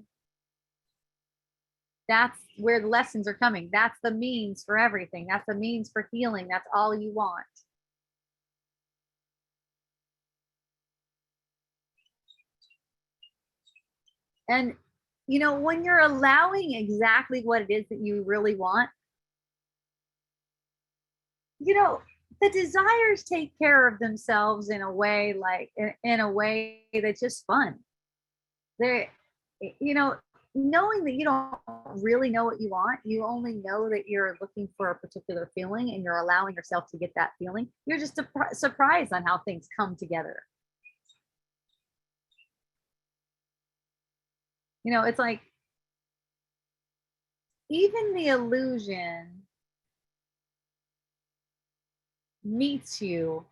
that's where the lessons are coming. That's the means for everything. That's the means for healing. That's all you want. And, you know, when you're allowing exactly what it is that you really want, you know, the desires take care of themselves in a way, like in a way that's just fun. They're, you know, knowing that you don't really know what you want, you only know that you're looking for a particular feeling and you're allowing yourself to get that feeling. You're just surprised on how things come together. You know, it's like even the illusion meets you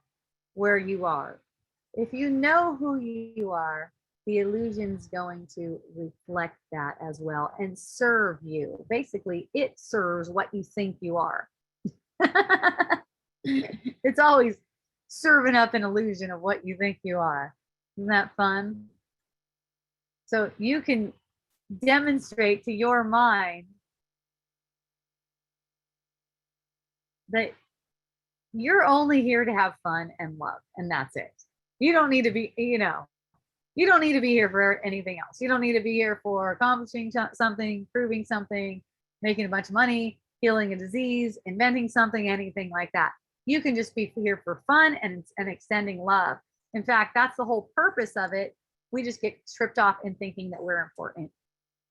where you are. If you know who you are, the illusion's going to reflect that as well and serve you. Basically, it serves what you think you are. It's always serving up an illusion of what you think you are. Isn't that fun? So you can demonstrate to your mind that you're only here to have fun and love, and that's it. You don't need to be, you know, you don't need to be here for anything else. You don't need to be here for accomplishing something, proving something, making a bunch of money, healing a disease, inventing something, anything like that. You can just be here for fun and extending love. In fact, that's the whole purpose of it. We just get tripped off in thinking that we're important.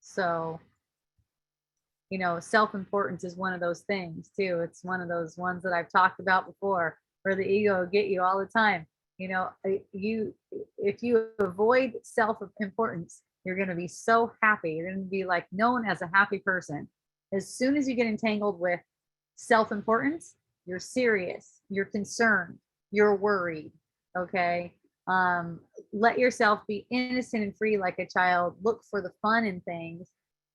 So, you know, self-importance is one of those things too. It's one of those ones that I've talked about before, where the ego will get you all the time. You know, if you avoid self-importance, you're going to be so happy. You're going to be like known as a happy person. As soon as you get entangled with self-importance, you're serious, you're concerned, you're worried. Okay. Let yourself be innocent and free like a child. Look for the fun in things.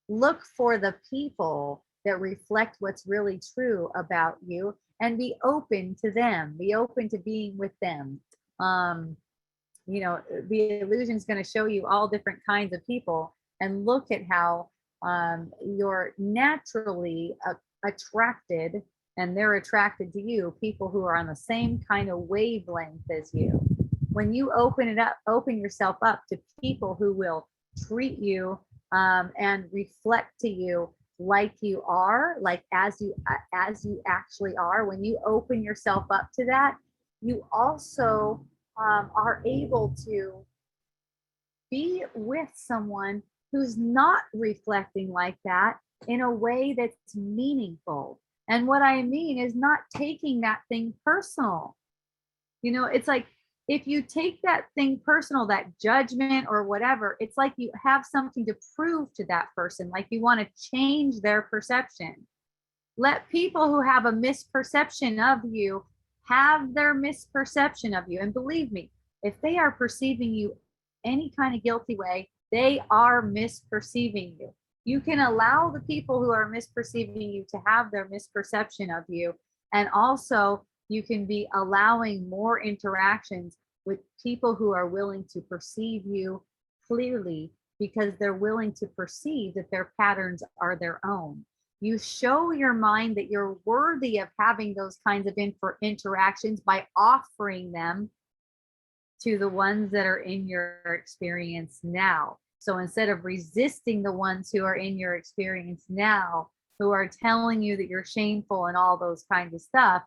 Look for the people that reflect what's really true about you and be open to them. Be open to being with them. You know, the illusion is going to show you all different kinds of people, and look at how you're naturally attracted, and they're attracted to you, people who are on the same kind of wavelength as you. When you open yourself up to people who will treat you and reflect to you like you are, like as you actually are, when you open yourself up to that, you also are able to be with someone who's not reflecting like that in a way that's meaningful. And what I mean is not taking that thing personal. You know, it's like if you take that thing personal, that judgment or whatever, it's like you have something to prove to that person, like you want to change their perception. Let people who have a misperception of you have their misperception of you. And believe me, if they are perceiving you any kind of guilty way, they are misperceiving you. You can allow the people who are misperceiving you to have their misperception of you. And also, you can be allowing more interactions with people who are willing to perceive you clearly, because they're willing to perceive that their patterns are their own. You show your mind that you're worthy of having those kinds of interactions by offering them to the ones that are in your experience now. So instead of resisting the ones who are in your experience now, who are telling you that you're shameful and all those kinds of stuff,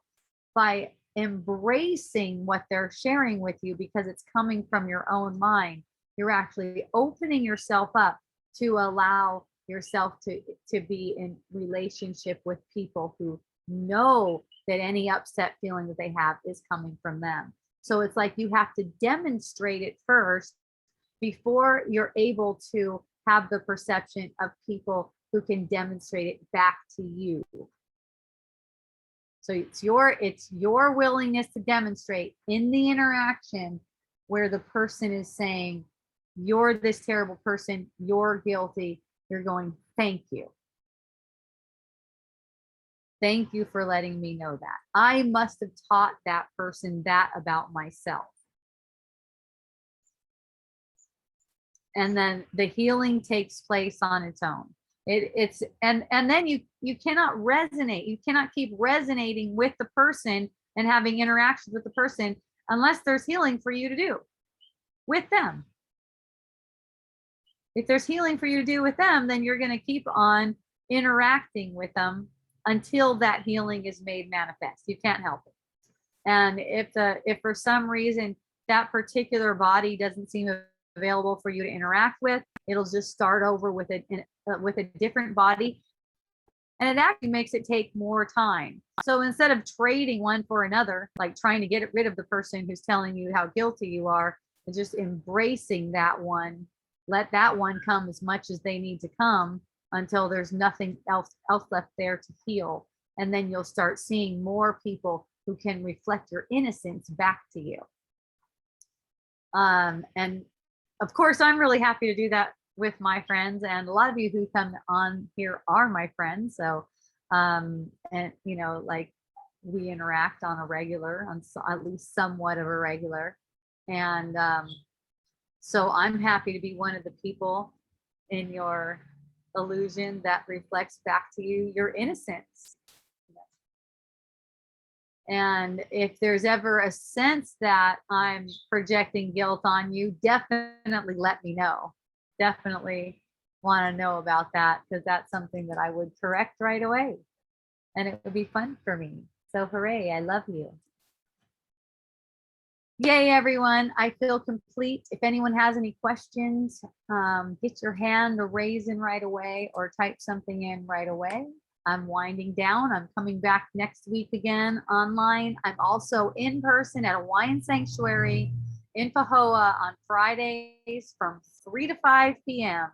by embracing what they're sharing with you because it's coming from your own mind, you're actually opening yourself up to allow yourself to be in relationship with people who know that any upset feeling that they have is coming from them. So it's like you have to demonstrate it first before you're able to have the perception of people who can demonstrate it back to you. So it's your willingness to demonstrate in the interaction where the person is saying, you're this terrible person, you're guilty. You're going, thank you. Thank you for letting me know that. I must have taught that person that about myself. And then the healing takes place on its own. And then you cannot resonate. You cannot keep resonating with the person and having interactions with the person unless there's healing for you to do with them. If there's healing for you to do with them, then you're going to keep on interacting with them until that healing is made manifest. You can't help it. And if for some reason that particular body doesn't seem available for you to interact with, it'll just start over with a different body. And it actually makes it take more time. So instead of trading one for another, like trying to get rid of the person who's telling you how guilty you are, and just embracing that one, let that one come as much as they need to come until there's nothing else left there to heal. And then you'll start seeing more people who can reflect your innocence back to you. And of course, I'm really happy to do that with my friends, and a lot of you who come on here are my friends. So, and you know, like we interact on a regular, on at least somewhat of a regular. And so I'm happy to be one of the people in your illusion that reflects back to you your innocence. And if there's ever a sense that I'm projecting guilt on you, definitely let me know. Definitely want to know about that, because that's something that I would correct right away. And it would be fun for me. So hooray, I love you. Yay, everyone. I feel complete. If anyone has any questions, get your hand raising right away or type something in right away. I'm winding down. I'm coming back next week again online. I'm also in person at Hawaiian Sanctuary in Pahoa on Fridays from 3 to 5 p.m.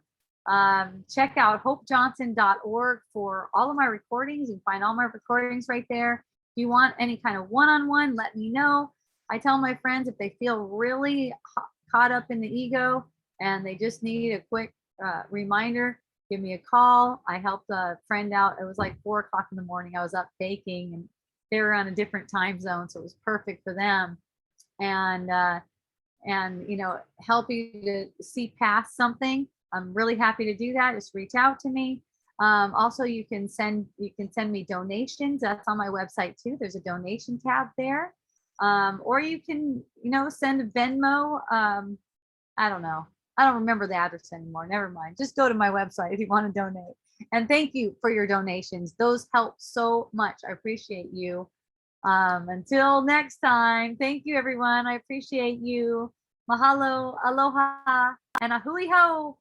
Check out hopejohnson.org for all of my recordings. You can find all my recordings right there. If you want any kind of one-on-one, let me know. I tell my friends if they feel really caught up in the ego and they just need a quick reminder, give me a call. I helped a friend out. It was like 4 o'clock in the morning. I was up baking and they were on a different time zone, so it was perfect for them. And you know, help you to see past something. I'm really happy to do that. Just reach out to me. Also, you can send me donations. That's on my website too. There's a donation tab there. Or you can, you know, send a Venmo. I don't know. I don't remember the address anymore. Never mind. Just go to my website if you want to donate. And thank you for your donations. Those help so much. I appreciate you. Until next time, thank you, everyone. I appreciate you. Mahalo, aloha, and a hui hou.